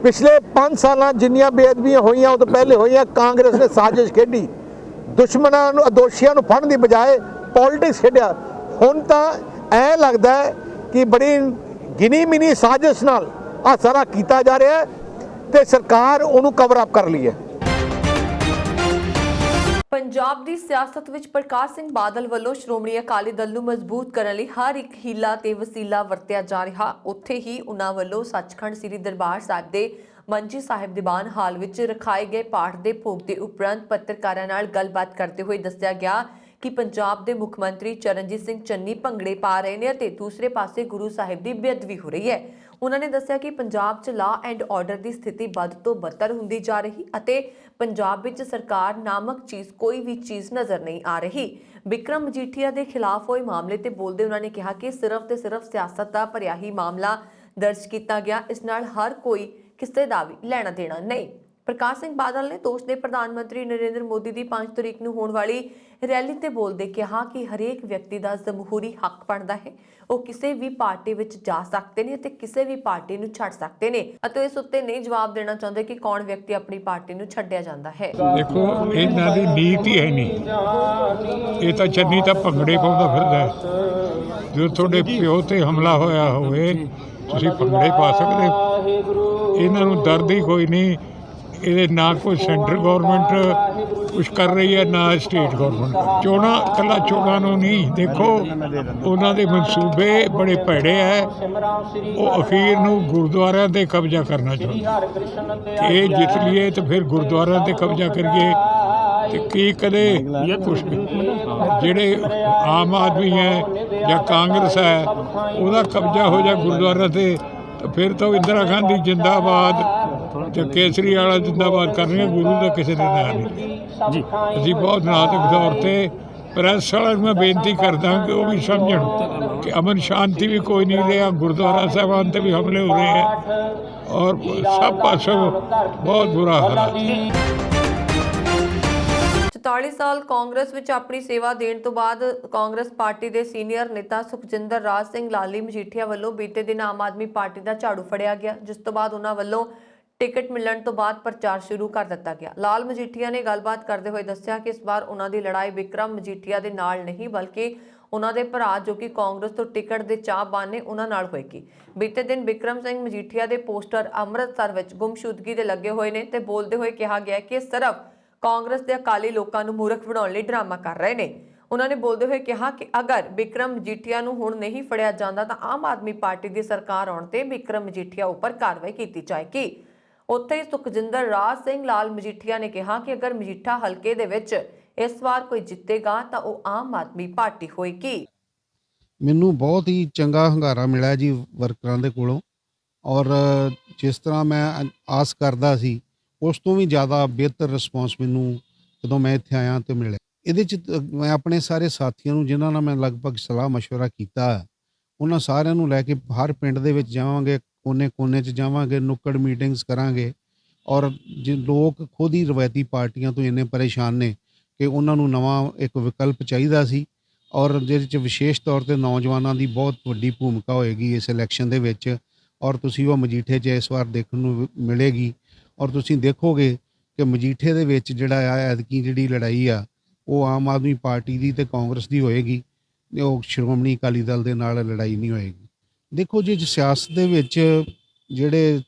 ਪਿਛਲੇ 5 ਸਾਲਾਂ ਜਿੰਨੀਆਂ ਬੇਅਦਬੀਆਂ ਹੋਈਆਂ ਉਹ ਤੋਂ ਪਹਿਲੇ ਹੋਈਆਂ, ਕਾਂਗਰਸ ਨੇ ਸਾਜ਼ਿਸ਼ ਖੇਡੀ, ਦੁਸ਼ਮਣਾਂ ਨੂੰ ਦੋਸ਼ੀਆਂ ਨੂੰ ਫੜਨ ਦੀ ਬਜਾਏ ਪੋਲਿਟਿਕਸ ਖੇਡਿਆ। ਹੁਣ ਤਾਂ ਐਂ ਲੱਗਦਾ ਹੈ ਕਿ ਬੜੀ ਗਿਣੀ ਮਿਨੀ ਸਾਜ਼ਿਸ਼ ਨਾਲ ਆਹ ਸਾਰਾ ਕੀਤਾ ਜਾ ਰਿਹਾ ਹੈ ਤੇ ਸਰਕਾਰ ਉਹਨੂੰ ਕਵਰ ਅਪ ਕਰ ਲਈ ਹੈ। ਪੰਜਾਬ ਦੀ ਸਿਆਸਤ ਵਿੱਚ ਪ੍ਰਕਾਸ਼ ਸਿੰਘ ਬਾਦਲ ਵੱਲੋਂ ਸ਼੍ਰੋਮਣੀ ਅਕਾਲੀ ਦਲ ਨੂੰ ਮਜ਼ਬੂਤ ਕਰਨ ਲਈ ਹਰ ਇੱਕ ਹੀਲਾ ਤੇ ਵਸੀਲਾ ਵਰਤਿਆ ਜਾ ਰਿਹਾ। ਉੱਥੇ ਹੀ ਉਹਨਾਂ ਵੱਲੋਂ ਸੱਚਖੰਡ ਸ੍ਰੀ ਦਰਬਾਰ ਸਾਹਿਬ ਦੇ ਮੰਜੀ ਸਾਹਿਬ ਦੀਵਾਨ ਹਾਲ ਵਿੱਚ ਰਖਾਏ ਗਏ ਪਾਠ ਦੇ ਭੋਗ ਦੇ ਉਪਰੰਤ ਪੱਤਰਕਾਰਾਂ ਨਾਲ ਗੱਲਬਾਤ ਕਰਦੇ ਹੋਏ ਦੱਸਿਆ ਗਿਆ ਕਿ ਪੰਜਾਬ ਦੇ ਮੁੱਖ ਮੰਤਰੀ ਚਰਨਜੀਤ ਸਿੰਘ ਚੰਨੀ ਭੰਗੜੇ ਪਾ ਰਹੇ ਨੇ ਅਤੇ ਦੂਸਰੇ ਪਾਸੇ ਗੁਰੂ ਸਾਹਿਬ ਦੀ ਬੇਅਦਬੀ ਹੋ ਰਹੀ ਹੈ। ਉਹਨਾਂ ਨੇ ਦੱਸਿਆ ਕਿ ਪੰਜਾਬ 'ਚ ਲਾਅ ਐਂਡ ਆਰਡਰ ਦੀ ਸਥਿਤੀ ਵੱਧ ਤੋਂ ਬੱਤਰ ਹੁੰਦੀ ਜਾ ਰਹੀ ਅਤੇ ਪੰਜਾਬ ਵਿੱਚ ਸਰਕਾਰ ਨਾਮਕ ਚੀਜ਼ ਕੋਈ ਵੀ ਚੀਜ਼ ਨਜ਼ਰ ਨਹੀਂ ਆ ਰਹੀ। ਬਿਕਰਮ ਮਜੀਠੀਆ ਦੇ ਖਿਲਾਫ ਹੋਏ ਮਾਮਲੇ ਤੇ ਬੋਲਦੇ ਉਹਨਾਂ ਨੇ ਕਿਹਾ ਕਿ ਸਿਰਫ ਤੇ ਸਿਰਫ ਸਿਆਸਤ ਦਾ ਭਰਿਆ ਹੀ ਮਾਮਲਾ ਦਰਜ ਕੀਤਾ ਗਿਆ, ਇਸ ਨਾਲ ਹਰ ਕੋਈ ਕਿਸੇ ਦਾ ਵੀ ਲੈਣਾ ਦੇਣਾ ਨਹੀਂ। ਪ੍ਰਕਾਸ਼ ਸਿੰਘ ਬਾਦਲ ਨੇ ਦੋਸ਼ ਦੇ ਪ੍ਰਧਾਨ ਮੰਤਰੀ ਨਰਿੰਦਰ ਮੋਦੀ ਦੀ 5 ਤਰੀਕ ਨੂੰ ਹੋਣ ਵਾਲੀ ਰੈਲੀ ਤੇ ਬੋਲਦੇ ਕਿਹਾ ਕਿ ਹਰੇਕ ਵਿਅਕਤੀ ਦਾ ਜਮਹੂਰੀ ਹੱਕ ਬਣਦਾ ਹੈ, ਉਹ ਕਿਸੇ ਵੀ ਪਾਰਟੀ ਵਿੱਚ ਜਾ ਸਕਦੇ ਨੇ ਅਤੇ ਕਿਸੇ ਵੀ ਪਾਰਟੀ ਨੂੰ ਛੱਡ ਸਕਦੇ ਨੇ ਅਤੇ ਇਸ ਉੱਤੇ ਨਹੀਂ ਜਵਾਬ ਦੇਣਾ ਚਾਹੁੰਦੇ ਕਿ ਕੌਣ ਵਿਅਕਤੀ ਆਪਣੀ ਪਾਰਟੀ ਨੂੰ ਛੱਡਿਆ ਜਾਂਦਾ ਹੈ। ਦੇਖੋ ਇਹਨਾਂ ਦੀ ਨੀਤ ਹੀ ਹੈ ਨਹੀਂ, ਇਹ ਤਾਂ ਚੰਨੀ ਤਾਂ ਭੰਗੜੇ ਪਾਉਂਦਾ ਫਿਰਦਾ ਹੈ। ਜੋ ਤੁਹਾਡੇ ਪਿਓ ਤੇ ਹਮਲਾ ਹੋਇਆ ਹੋਵੇ ਤੁਸੀਂ ਭੰਗੜੇ ਪਾ ਸਕਦੇ ਹੋ। ਇਹਨਾਂ ਨੂੰ ਦਰਦ ਹੀ ਕੋਈ ਨਹੀਂ। ਇਹਦੇ ਨਾ ਕੋਈ ਸੈਂਟਰ ਗਵਰਨਮੈਂਟ ਕੁਛ ਕਰ ਰਹੀ ਹੈ ਨਾ ਸਟੇਟ ਗਵਰਨਮੈਂਟ। ਚੋਣਾਂ ਇਕੱਲਾ ਚੋਣਾਂ ਨੂੰ ਨਹੀਂ, ਦੇਖੋ ਉਹਨਾਂ ਦੇ ਮਨਸੂਬੇ ਬੜੇ ਭੈੜੇ ਹੈ। ਉਹ ਅਖੀਰ ਨੂੰ ਗੁਰਦੁਆਰਿਆਂ 'ਤੇ ਕਬਜ਼ਾ ਕਰਨਾ ਚਾਹੁੰਦੇ। ਇਹ ਜਿੱਤ ਲਈਏ ਤਾਂ ਫਿਰ ਗੁਰਦੁਆਰਿਆਂ 'ਤੇ ਕਬਜ਼ਾ ਕਰੀਏ ਤੇ ਕੀ ਕਦੇ ਕੁਛ ਜਿਹੜੇ ਆਮ ਆਦਮੀ ਹੈ ਜਾਂ ਕਾਂਗਰਸ ਹੈ ਉਹਦਾ ਕਬਜ਼ਾ ਹੋ ਜਾ ਗੁਰਦੁਆਰਿਆਂ 'ਤੇ ਤਾਂ ਫਿਰ ਤਾਂ ਇੰਦਰਾ ਗਾਂਧੀ ਜਿੰਦਾਬਾਦ ਤੇ ਕੇਸਰੀ ਵਾਲਾ ਜਿੰਦਾਬਾਦ ਕਰਨਗੇ। ਗੁਰੂ ਦਾ ਕਿਸੇ ਨੇ ਨਾਂ ਨਹੀਂ ਜੀ। ਅਸੀਂ ਬਹੁਤ ਨਾਜ਼ੁਕ ਤੌਰ 'ਤੇ ਪ੍ਰੈਸ ਵਾਲਿਆਂ ਨੂੰ ਮੈਂ ਬੇਨਤੀ ਕਰਦਾ ਕਿ ਉਹ ਵੀ ਸਮਝਣ ਕਿ ਅਮਨ ਸ਼ਾਂਤੀ ਵੀ ਕੋਈ ਨਹੀਂ ਰਿਹਾ, ਗੁਰਦੁਆਰਾ ਸਾਹਿਬਾਨ 'ਤੇ ਵੀ ਹਮਲੇ ਹੋ ਰਹੇ ਹੈ ਔਰ ਸਭ ਪਾਸੋਂ ਬਹੁਤ ਬੁਰਾ ਹਾਲ ਹੈ। 44 ਸਾਲ ਕਾਂਗਰਸ ਵਿੱਚ ਆਪਣੀ ਸੇਵਾ ਦੇਣ ਤੋਂ ਬਾਅਦ ਕਾਂਗਰਸ ਪਾਰਟੀ ਦੇ ਸੀਨੀਅਰ ਨੇਤਾ ਸੁਖਜਿੰਦਰ ਰਾਜ ਸਿੰਘ ਲਾਲੀ ਮਜੀਠੀਆ ਵੱਲੋਂ ਬੀਤੇ ਦਿਨ ਆਮ ਆਦਮੀ ਪਾਰਟੀ ਦਾ ਝਾੜੂ ਫੜਿਆ ਗਿਆ, ਜਿਸ ਤੋਂ ਬਾਅਦ ਉਹਨਾਂ ਵੱਲੋਂ ਟਿਕਟ ਮਿਲਣ ਤੋਂ ਬਾਅਦ ਪ੍ਰਚਾਰ ਸ਼ੁਰੂ ਕਰ ਦਿੱਤਾ ਗਿਆ। ਲਾਲ ਮਜੀਠੀਆ ਨੇ ਗੱਲਬਾਤ ਕਰਦੇ ਹੋਏ ਦੱਸਿਆ ਕਿ ਇਸ ਵਾਰ ਉਹਨਾਂ ਦੀ ਲੜਾਈ ਬਿਕਰਮ ਮਜੀਠੀਆ ਦੇ ਨਾਲ ਨਹੀਂ ਬਲਕਿ ਉਹਨਾਂ ਦੇ ਭਰਾ ਜੋ ਕਿ ਕਾਂਗਰਸ ਤੋਂ ਟਿਕਟ ਦੇ ਚਾਹਵਾਨ ਨੇ ਉਹਨਾਂ ਨਾਲ ਹੋਏਗੀ। ਬੀਤੇ ਦਿਨ ਬਿਕਰਮ ਸਿੰਘ ਮਜੀਠੀਆ ਦੇ ਪੋਸਟਰ ਅੰਮ੍ਰਿਤਸਰ ਵਿੱਚ ਗੁੰਮਸ਼ੁਦਗੀ ਦੇ ਲੱਗੇ ਹੋਏ ਨੇ ਤੇ ਬੋਲਦੇ ਹੋਏ ਕਿਹਾ ਗਿਆ ਕਿ ਇਹ ਸਿਰਫ ਕਾਂਗਰਸ ਦੇ ਅਕਾਲੀ ਲੋਕਾਂ ਨੂੰ ਮੂਰਖ ਬਣਾਉਣ ਲਈ ਡਰਾਮਾ ਕਰ ਰਹੇ ਨੇ। ਉਹਨਾਂ ਨੇ ਬੋਲਦੇ ਹੋਏ ਕਿਹਾ ਕਿ ਅਗਰ ਬਿਕਰਮ ਮਜੀਠੀਆ ਨੂੰ ਹੁਣ ਨਹੀਂ ਫੜਿਆ ਜਾਂਦਾ ਤਾਂ ਆਮ ਆਦਮੀ ਪਾਰਟੀ ਦੀ ਸਰਕਾਰ ਆਉਣ ਤੇ ਬਿਕਰਮ ਮਜੀਠੀਆ ਉੱਪਰ ਕਾਰਵਾਈ ਕੀਤੀ ਜਾਏਗੀ। ਉੱਥੇ ਹੀ ਸੁਖਜਿੰਦਰ ਰਾਜ ਸਿੰਘ ਲਾਲ ਮਜੀਠੀਆ ਨੇ ਕਿਹਾ ਕਿ ਅਗਰ ਮਜੀਠਾ ਹਲਕੇ ਦੇ ਵਿੱਚ ਇਸ ਵਾਰ ਕੋਈ ਜਿੱਤੇਗਾ ਤਾਂ ਉਹ ਆਮ ਆਦਮੀ ਪਾਰਟੀ ਹੋਏਗੀ। ਮੈਨੂੰ ਬਹੁਤ ਹੀ ਚੰਗਾ ਹੰਗਾਰਾ ਮਿਲਿਆ ਜੀ ਵਰਕਰਾਂ ਦੇ ਕੋਲੋਂ, ਔਰ ਜਿਸ ਤਰ੍ਹਾਂ ਮੈਂ ਆਸ ਕਰਦਾ ਸੀ ਉਸ ਤੋਂ ਵੀ ਜ਼ਿਆਦਾ ਬਿਹਤਰ ਰਿਸਪੌਂਸ ਮੈਨੂੰ ਜਦੋਂ ਮੈਂ ਇੱਥੇ ਆਇਆ ਤੇ ਮਿਲਿਆ। ਇਹਦੇ 'ਚ ਮੈਂ ਆਪਣੇ ਸਾਰੇ ਸਾਥੀਆਂ ਨੂੰ ਜਿਨ੍ਹਾਂ ਨਾਲ ਮੈਂ ਲਗਭਗ ਸਲਾਹ ਮਸ਼ਵਰਾ ਕੀਤਾ, ਉਹਨਾਂ ਸਾਰਿਆਂ ਨੂੰ ਲੈ ਕੇ ਹਰ ਪਿੰਡ ਦੇ ਵਿੱਚ ਜਾਵਾਂਗੇ, ਕੋਨੇ 'ਚ ਜਾਵਾਂਗੇ, ਨੁੱਕੜ ਮੀਟਿੰਗਸ ਕਰਾਂਗੇ। ਔਰ ਜੇ ਲੋਕ ਖੁਦ ਹੀ ਰਵਾਇਤੀ ਪਾਰਟੀਆਂ ਤੋਂ ਇੰਨੇ ਪਰੇਸ਼ਾਨ ਨੇ ਕਿ ਉਹਨਾਂ ਨੂੰ ਨਵਾਂ ਇੱਕ ਵਿਕਲਪ ਚਾਹੀਦਾ ਸੀ, ਔਰ ਜਿਹਦੇ 'ਚ ਵਿਸ਼ੇਸ਼ ਤੌਰ 'ਤੇ ਨੌਜਵਾਨਾਂ ਦੀ ਬਹੁਤ ਵੱਡੀ ਭੂਮਿਕਾ ਹੋਏਗੀ ਇਸ ਇਲੈਕਸ਼ਨ ਦੇ ਵਿੱਚ। ਔਰ ਤੁਸੀਂ ਉਹ ਮਜੀਠੇ 'ਚ ਇਸ ਵਾਰ ਦੇਖਣ ਨੂੰ ਮਿਲੇਗੀ। ਔਰ ਤੁਸੀਂ ਦੇਖੋਗੇ ਕਿ ਮਜੀਠੇ ਦੇ ਵਿੱਚ ਜਿਹੜਾ ਆ ਐਤਕੀ ਜਿਹੜੀ ਲੜਾਈ ਆ ਉਹ ਆਮ ਆਦਮੀ ਪਾਰਟੀ ਦੀ ਤੇ ਕਾਂਗਰਸ ਦੀ ਹੋਏਗੀ, ਉਹ ਸ਼੍ਰੋਮਣੀ ਅਕਾਲੀ ਦਲ ਦੇ ਨਾਲ ਲੜਾਈ ਨਹੀਂ ਹੋਏਗੀ। ਦੇਖੋ ਜੀ, ਸਿਆਸਤ ਦੇ ਵਿੱਚ ਜਿਹੜੇ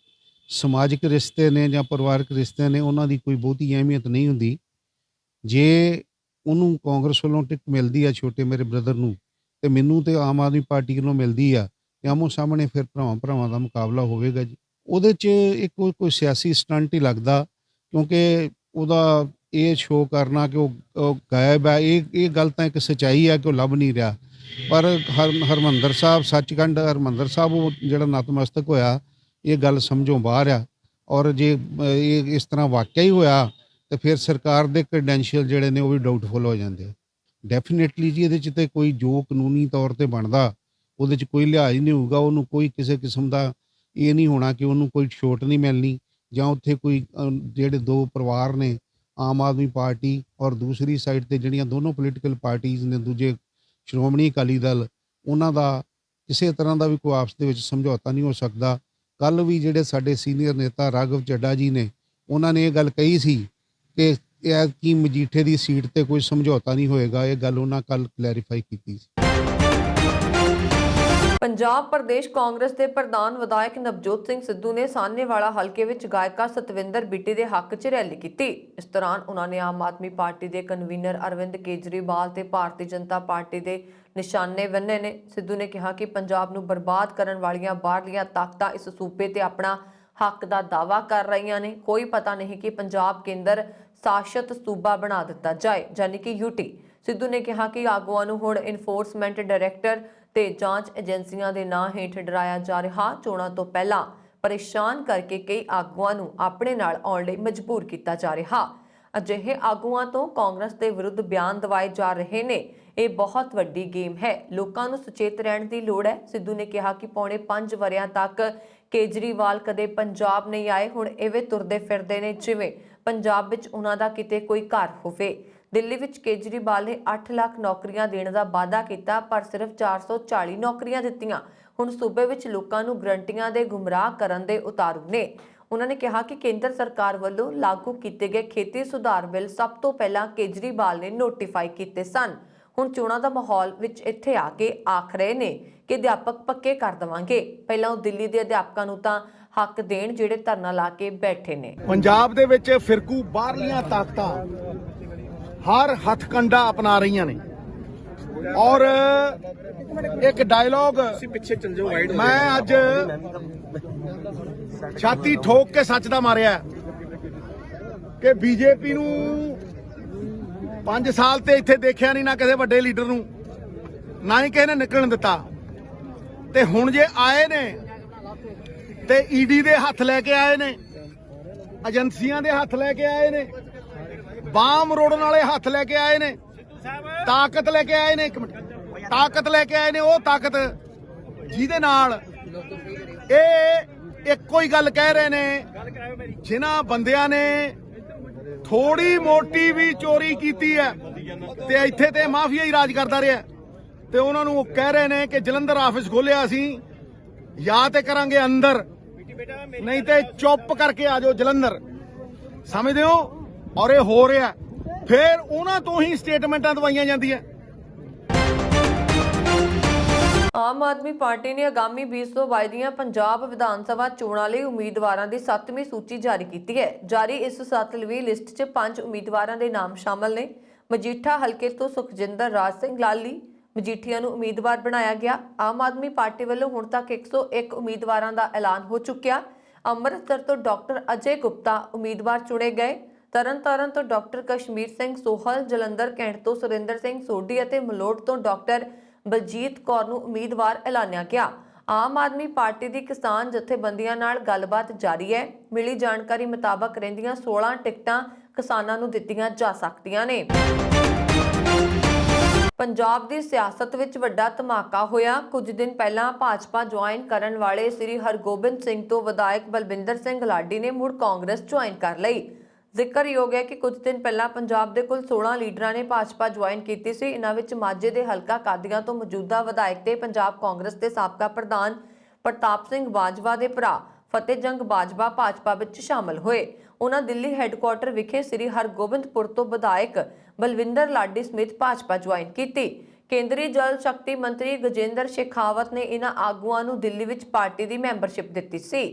ਸਮਾਜਿਕ ਰਿਸ਼ਤੇ ਨੇ ਜਾਂ ਪਰਿਵਾਰਕ ਰਿਸ਼ਤੇ ਨੇ ਉਹਨਾਂ ਦੀ ਕੋਈ ਬਹੁਤੀ ਅਹਿਮੀਅਤ ਨਹੀਂ ਹੁੰਦੀ। ਜੇ ਉਹਨੂੰ ਕਾਂਗਰਸ ਵੱਲੋਂ ਟਿਕਟ ਮਿਲਦੀ ਆ ਛੋਟੇ ਮੇਰੇ ਬ੍ਰਦਰ ਨੂੰ, ਤੇ ਮੈਨੂੰ ਤੇ ਆਮ ਆਦਮੀ ਪਾਰਟੀ ਵੱਲੋਂ ਮਿਲਦੀ ਆ, ਤੇ ਆਮੋ ਸਾਹਮਣੇ ਫਿਰ ਭਰਾਵਾਂ ਦਾ ਮੁਕਾਬਲਾ ਹੋਵੇਗਾ ਜੀ। ਉਹਦੇ 'ਚ ਇੱਕ ਕੋਈ ਸਿਆਸੀ ਸਟੰਟ ਹੀ ਲੱਗਦਾ, ਕਿਉਂਕਿ ਉਹਦਾ ਇਹ ਸ਼ੋਅ ਕਰਨਾ ਕਿ ਉਹ ਗਾਇਬ ਹੈ, ਇਹ ਗੱਲ ਤਾਂ ਇੱਕ ਸੱਚਾਈ ਹੈ ਕਿ ਉਹ ਲੱਭ ਨਹੀਂ ਰਿਹਾ। ਪਰ ਹਰਿਮੰਦਰ ਸਾਹਿਬ, ਸੱਚਖੰਡ ਹਰਿਮੰਦਰ ਸਾਹਿਬ ਉਹ ਜਿਹੜਾ ਨਤਮਸਤਕ ਹੋਇਆ, ਇਹ ਗੱਲ ਸਮਝੋਂ ਬਾਹਰ ਆ। ਔਰ ਜੇ ਇਹ ਇਸ ਤਰ੍ਹਾਂ ਵਾਕਿਆ ਹੀ ਹੋਇਆ ਤੇ ਫਿਰ ਸਰਕਾਰ ਦੇ ਕ੍ਰੈਡੈਂਸ਼ੀਅਲ ਜਿਹੜੇ ਨੇ ਉਹ ਵੀ ਡਾਊਟਫੁਲ ਹੋ ਜਾਂਦੇ। ਡੈਫੀਨੇਟਲੀ ਜੀ ਇਹਦੇ 'ਚ ਤੇ ਕੋਈ ਜੋ ਕਾਨੂੰਨੀ ਤੌਰ 'ਤੇ ਬਣਦਾ ਉਹਦੇ 'ਚ ਕੋਈ ਲਿਹਾਜ਼ ਨਹੀਂ ਹੋਊਗਾ। ਉਹਨੂੰ ਕੋਈ ਕਿਸੇ ਕਿਸਮ ਦਾ ਇਹ ਨਹੀਂ ਹੋਣਾ ਕਿ ਉਹਨੂੰ ਕੋਈ ਛੋਟ ਨਹੀਂ ਮਿਲਣੀ, ਜਾਂ ਉੱਥੇ ਕੋਈ ਜਿਹੜੇ ਦੋ ਪਰਿਵਾਰ ਨੇ, ਆਮ ਆਦਮੀ ਪਾਰਟੀ ਔਰ ਦੂਸਰੀ ਸਾਈਡ 'ਤੇ ਜਿਹੜੀਆਂ ਦੋਨੋਂ ਪੋਲੀਟੀਕਲ ਪਾਰਟੀਜ਼ ਨੇ, ਦੂਜੇ ਸ਼੍ਰੋਮਣੀ ਅਕਾਲੀ ਦਲ, ਉਹਨਾਂ ਦਾ ਕਿਸੇ ਤਰ੍ਹਾਂ ਦਾ ਵੀ ਕੋਈ ਆਪਸ ਦੇ ਵਿੱਚ ਸਮਝੌਤਾ ਨਹੀਂ ਹੋ ਸਕਦਾ। ਕੱਲ੍ਹ ਵੀ ਜਿਹੜੇ ਸਾਡੇ ਸੀਨੀਅਰ ਨੇਤਾ ਰਾਘਵ ਚੱਡਾ ਜੀ ਨੇ, ਉਹਨਾਂ ਨੇ ਇਹ ਗੱਲ ਕਹੀ ਸੀ ਕਿ ਕੀ ਮਜੀਠੇ ਦੀ ਸੀਟ ਤੇ ਕੋਈ ਸਮਝੌਤਾ ਨਹੀਂ ਹੋਏਗਾ। ਇਹ ਗੱਲ ਉਹਨਾਂ ਕੱਲ੍ਹ ਕਲੈਰੀਫਾਈ ਕੀਤੀ ਸੀ। ਪੰਜਾਬ ਪ੍ਰਦੇਸ਼ ਕਾਂਗਰਸ ਦੇ ਪ੍ਰਧਾਨ ਵਿਧਾਇਕ ਨਵਜੋਤ ਸਿੰਘ ਸਿੱਧੂ ਨੇ ਸਾਹਨੇਵਾਲਾ ਹਲਕੇ ਵਿੱਚ ਗਾਇਕਾ ਸਤਵਿੰਦਰ ਬਿੱਟੀ ਦੇ ਹੱਕ 'ਚ ਰੈਲੀ ਕੀਤੀ। ਇਸ ਦੌਰਾਨ ਉਹਨਾਂ ਨੇ ਆਮ ਆਦਮੀ ਪਾਰਟੀ ਦੇ ਕਨਵੀਨਰ ਅਰਵਿੰਦ ਕੇਜਰੀਵਾਲ ਤੇ ਭਾਰਤੀ ਜਨਤਾ ਪਾਰਟੀ ਦੇ ਨਿਸ਼ਾਨੇ ਬੰਨੇ ਨੇ। ਸਿੱਧੂ ਨੇ ਕਿਹਾ ਕਿ ਪੰਜਾਬ ਨੂੰ ਬਰਬਾਦ ਕਰਨ ਵਾਲੀਆਂ ਬਾਹਰਲੀਆਂ ਤਾਕਤਾਂ ਇਸ ਸੂਬੇ ਤੇ ਆਪਣਾ ਹੱਕ ਦਾ ਦਾਅਵਾ ਕਰ ਰਹੀਆਂ ਨੇ। ਕੋਈ ਪਤਾ ਨਹੀਂ ਕਿ ਪੰਜਾਬ ਕੇਂਦਰ ਸ਼ਾਸਤ ਸੂਬਾ ਬਣਾ ਦਿੱਤਾ ਜਾਏ, ਯਾਨੀ ਕਿ ਯੂਟੀ। ਸਿੱਧੂ ਨੇ ਕਿਹਾ ਕਿ ਆਗੂਆਂ ਨੂੰ ਹੁਣ ਇਨਫੋਰਸਮੈਂਟ ਡਾਇਰੈਕਟਰ ਤੇ ਜਾਂਚ ਏਜੰਸੀਆਂ ਦੇ ਨਾਂ ਹੇਠ ਡਰਾਇਆ ਜਾ ਰਿਹਾ। ਚੋਣਾਂ ਤੋਂ ਪਹਿਲਾਂ ਪਰੇਸ਼ਾਨ ਕਰਕੇ ਕਈ ਆਗੂਆਂ ਨੂੰ ਆਪਣੇ ਨਾਲ ਆਉਣ ਲਈ ਮਜਬੂਰ ਕੀਤਾ ਜਾ ਰਿਹਾ। ਅਜਿਹੇ ਆਗੂਆਂ ਤੋਂ ਕਾਂਗਰਸ ਦੇ ਵਿਰੁੱਧ ਬਿਆਨ ਦਿਵਾਏ ਜਾ ਰਹੇ ਨੇ। ਇਹ ਬਹੁਤ ਵੱਡੀ ਗੇਮ ਹੈ, ਲੋਕਾਂ ਨੂੰ ਸੁਚੇਤ ਰਹਿਣ ਦੀ ਲੋੜ ਹੈ। ਸਿੱਧੂ ਨੇ ਕਿਹਾ ਕਿ ਪੌਣੇ 5 ਵਰਿਆਂ ਤੱਕ ਕੇਜਰੀਵਾਲ ਕਦੇ ਪੰਜਾਬ ਨਹੀਂ ਆਏ, ਹੁਣ ਐਵੇਂ ਤੁਰਦੇ ਫਿਰਦੇ ਨੇ ਜਿਵੇਂ ਪੰਜਾਬ ਵਿੱਚ ਉਹਨਾਂ ਦਾ ਕਿਤੇ ਕੋਈ ਘਰ ਹੋਵੇ। ਦਿੱਲੀ ਵਿੱਚ ਕੇਜਰੀਵਾਲ ਨੇ 8 ਲੱਖ ਨੌਕਰੀਆਂ ਦੇਣ ਦਾ ਵਾਅਦਾ ਕੀਤਾ, ਪਰ ਸਿਰਫ 440 ਨੌਕਰੀਆਂ ਦਿੱਤੀਆਂ। ਹੁਣ ਸੂਬੇ ਵਿੱਚ ਲੋਕਾਂ ਨੂੰ ਗਰੰਟੀਆਂ ਦੇ ਗੁੰਮਰਾਹ ਕਰਨ ਦੇ ਉਤਾਰੂ ਨੇ। ਉਹਨਾਂ ਨੇ ਕਿਹਾ ਕਿ ਕੇਂਦਰ ਸਰਕਾਰ ਵੱਲੋਂ ਲਾਗੂ ਕੀਤੇ ਗਏ ਖੇਤੀ ਸੁਧਾਰ ਬਿੱਲ ਸਭ ਤੋਂ ਪਹਿਲਾਂ ਕੇਜਰੀਵਾਲ ਨੇ ਨੋਟੀਫਾਈ ਕੀਤੇ ਸਨ। ਹੁਣ ਚੋਣਾਂ ਦਾ ਮਾਹੌਲ ਵਿੱਚ ਇੱਥੇ ਆ ਕੇ ਆਖ ਰਹੇ ਨੇ ਕਿ ਅਧਿਆਪਕ ਪੱਕੇ ਕਰ ਦੇਵਾਂਗੇ। ਪਹਿਲਾਂ ਉਹ ਦਿੱਲੀ ਦੇ ਅਧਿਆਪਕਾਂ ਨੂੰ ਤਾਂ ਹੱਕ ਦੇਣ ਜਿਹੜੇ ਧਰਨਾ ਲਾ ਕੇ ਬੈਠੇ ਨੇ। ਪੰਜਾਬ ਦੇ ਵਿੱਚ ਫਿਰਕੂ ਬਾਹਰਲੀਆਂ ਤਾਕਤਾਂ ਹਰ ਹੱਥਕੰਡਾ ਅਪਣਾ ਰਹੀਆਂ ਨੇ। ਔਰ ਇੱਕ ਡਾਇਲੌਗ ਮੈਂ ਅੱਜ ਛਾਤੀ ਠੋਕ ਕੇ ਸੱਚ ਦਾ ਮਾਰਿਆ ਕਿ ਬੀਜੇਪੀ ਨੂੰ 5 ਸਾਲ ਤੇ ਇੱਥੇ ਦੇਖਿਆ ਨਹੀਂ, ਨਾ ਕਿਸੇ ਵੱਡੇ ਲੀਡਰ ਨੂੰ, ਨਾ ਹੀ ਕਿਸੇ ਨੇ ਨਿਕਲਣ ਦਿੱਤਾ। ਤੇ ਹੁਣ ਜੇ ਆਏ ਨੇ ਤੇ ਈਡੀ ਦੇ ਹੱਥ ਲੈ ਕੇ ਆਏ ਨੇ, ਏਜੰਸੀਆਂ ਦੇ ਹੱਥ ਲੈ ਕੇ ਆਏ ਨੇ, ਬਾਮ ਰੋੜਨ ਵਾਲੇ ਹੱਥ ਲੈ ਕੇ ਆਏ ਨੇ, ਤਾਕਤ ਲੈ ਕੇ ਆਏ ਨੇ। ਇੱਕ ਮਿੰਟ, ਤਾਕਤ ਲੈ ਕੇ ਆਏ ਨੇ, ਉਹ ਤਾਕਤ ਜਿਹਦੇ ਨਾਲ ਇਹ ਇੱਕੋ ਹੀ ਗੱਲ ਕਹਿ ਰਹੇ ਨੇ। ਜਿਨ੍ਹਾਂ ਬੰਦਿਆਂ ਨੇ ਥੋੜੀ ਮੋਟੀ ਵੀ ਚੋਰੀ ਕੀਤੀ ਹੈ ਤੇ ਇੱਥੇ ਤੇ ਮਾਫੀਆ ਹੀ ਰਾਜ ਕਰਦਾ ਰਿਹਾ, ਤੇ ਉਹਨਾਂ ਨੂੰ ਉਹ ਕਹਿ ਰਹੇ ਨੇ ਕਿ ਜਲੰਧਰ ਆਫਿਸ ਖੋਲਿਆ ਅਸੀਂ, ਜਾਂ ਤੇ ਕਰਾਂਗੇ ਅੰਦਰ, ਨਹੀਂ ਤੇ ਚੁੱਪ ਕਰਕੇ ਆ ਜਾਓ ਜਲੰਧਰ। ਸਮਝਦੇ ਹੋ? ਔਰ ਇਹ ਹੋ ਰਿਹਾ। ਫਿਰ ਉਹਨਾਂ ਤੋਂ ਹੀ ਸਟੇਟਮੈਂਟਾਂ ਦਵਾਈਆਂ ਜਾਂਦੀਆਂ। ਆਮ ਆਦਮੀ ਪਾਰਟੀ ਨੇ ਆਗਾਮੀ 2022 ਦੀਆਂ ਪੰਜਾਬ ਵਿਧਾਨ ਸਭਾ ਚੋਣਾਂ ਲਈ ਉਮੀਦਵਾਰਾਂ ਦੀ 7ਵੀਂ ਸੂਚੀ ਜਾਰੀ ਕੀਤੀ ਹੈ। ਜਾਰੀ ਇਸ 7ਵੀਂ ਲਿਸਟ 'ਚ 5 ਉਮੀਦਵਾਰਾਂ ਦੇ ਨਾਮ ਸ਼ਾਮਲ ਨੇ। ਮਜੀਠਾ ਹਲਕੇ ਤੋਂ ਸੁਖਜਿੰਦਰ ਰਾਜ ਸਿੰਘ ਲਾਲੀ ਮਜੀਠੀਆ ਨੂੰ ਉਮੀਦਵਾਰ ਬਣਾਇਆ ਗਿਆ। ਆਮ ਆਦਮੀ ਪਾਰਟੀ ਵੱਲੋਂ ਹੁਣ ਤੱਕ 101 ਉਮੀਦਵਾਰਾਂ ਦਾ ਐਲਾਨ ਹੋ ਚੁੱਕਿਆ। ਅੰਮ੍ਰਿਤਸਰ ਤੋਂ ਡਾਕਟਰ ਅਜੇ ਗੁਪਤਾ ਉਮੀਦਵਾਰ ਚੁਣੇ ਗਏ। ਤਰਨਤਾਰਨ ਤੋਂ ਡਾਕਟਰ ਕਸ਼ਮੀਰ ਸਿੰਘ ਸੋਹਲ, ਜਲੰਧਰ ਕੈਂਟ ਤੋਂ ਸੁਰਿੰਦਰ ਸਿੰਘ ਸੋਢੀ ਅਤੇ ਮਲੋਟ ਤੋਂ ਡਾਕਟਰ ਬਲਜੀਤ ਕੌਰ ਨੂੰ ਉਮੀਦਵਾਰ ਐਲਾਨਿਆ ਗਿਆ। ਆਮ ਆਦਮੀ ਪਾਰਟੀ ਦੀ ਕਿਸਾਨ ਜਥੇਬੰਦੀਆਂ ਨਾਲ ਗੱਲਬਾਤ ਜਾਰੀ ਹੈ। ਮਿਲੀ ਜਾਣਕਾਰੀ ਮੁਤਾਬਕ ਰਹਿੰਦੀਆਂ 16 ਟਿਕਟਾਂ ਕਿਸਾਨਾਂ ਨੂੰ ਦਿੱਤੀਆਂ ਜਾ ਸਕਦੀਆਂ ਨੇ। ਪੰਜਾਬ ਦੀ ਸਿਆਸਤ ਵਿੱਚ ਵੱਡਾ ਧਮਾਕਾ ਹੋਇਆ। ਕੁਝ ਦਿਨ ਪਹਿਲਾਂ ਭਾਜਪਾ ਜੁਆਇਨ ਕਰਨ ਵਾਲੇ ਸ੍ਰੀ ਹਰਗੋਬਿੰਦ ਸਿੰਘ ਤੋਂ ਵਿਧਾਇਕ ਬਲਵਿੰਦਰ ਸਿੰਘ ਲਾਡੀ ਨੇ ਮੁੜ ਕਾਂਗਰਸ ਜੁਆਇਨ ਕਰ ਲਈ। ਜ਼ਿਕਰਯੋਗ ਹੈ ਕਿ ਕੁਝ ਦਿਨ ਪਹਿਲਾਂ ਪੰਜਾਬ ਦੇ ਕੁੱਲ 16 ਲੀਡਰਾਂ ਨੇ ਭਾਜਪਾ ਜੁਆਇਨ ਕੀਤੀ ਸੀ। ਇਹਨਾਂ ਵਿੱਚ ਮਾਝੇ ਦੇ ਹਲਕਾ ਕਾਦੀਆਂ ਤੋਂ ਮੌਜੂਦਾ ਵਿਧਾਇਕ ਤੇ ਪੰਜਾਬ ਕਾਂਗਰਸ ਦੇ ਸਾਬਕਾ ਪ੍ਰਧਾਨ ਪ੍ਰਤਾਪ ਸਿੰਘ ਬਾਜਵਾ ਦੇ ਭਰਾ ਫਤਿਹ ਜੰਗ ਬਾਜਵਾ ਭਾਜਪਾ ਵਿੱਚ ਸ਼ਾਮਲ ਹੋਏ। ਉਹਨਾਂ ਦਿੱਲੀ ਹੈੱਡਕੁਆਰਟਰ ਵਿਖੇ ਸ੍ਰੀ ਹਰਗੋਬਿੰਦਪੁਰ ਤੋਂ ਵਿਧਾਇਕ ਬਲਵਿੰਦਰ ਲਾਡੀ ਸਮੇਤ ਭਾਜਪਾ ਜੁਆਇਨ ਕੀਤੀ। ਕੇਂਦਰੀ ਜਲ ਸ਼ਕਤੀ ਮੰਤਰੀ ਗਜੇਂਦਰ ਸ਼ੇਖਾਵਤ ਨੇ ਇਹਨਾਂ ਆਗੂਆਂ ਨੂੰ ਦਿੱਲੀ ਵਿੱਚ ਪਾਰਟੀ ਦੀ ਮੈਂਬਰਸ਼ਿਪ ਦਿੱਤੀ ਸੀ।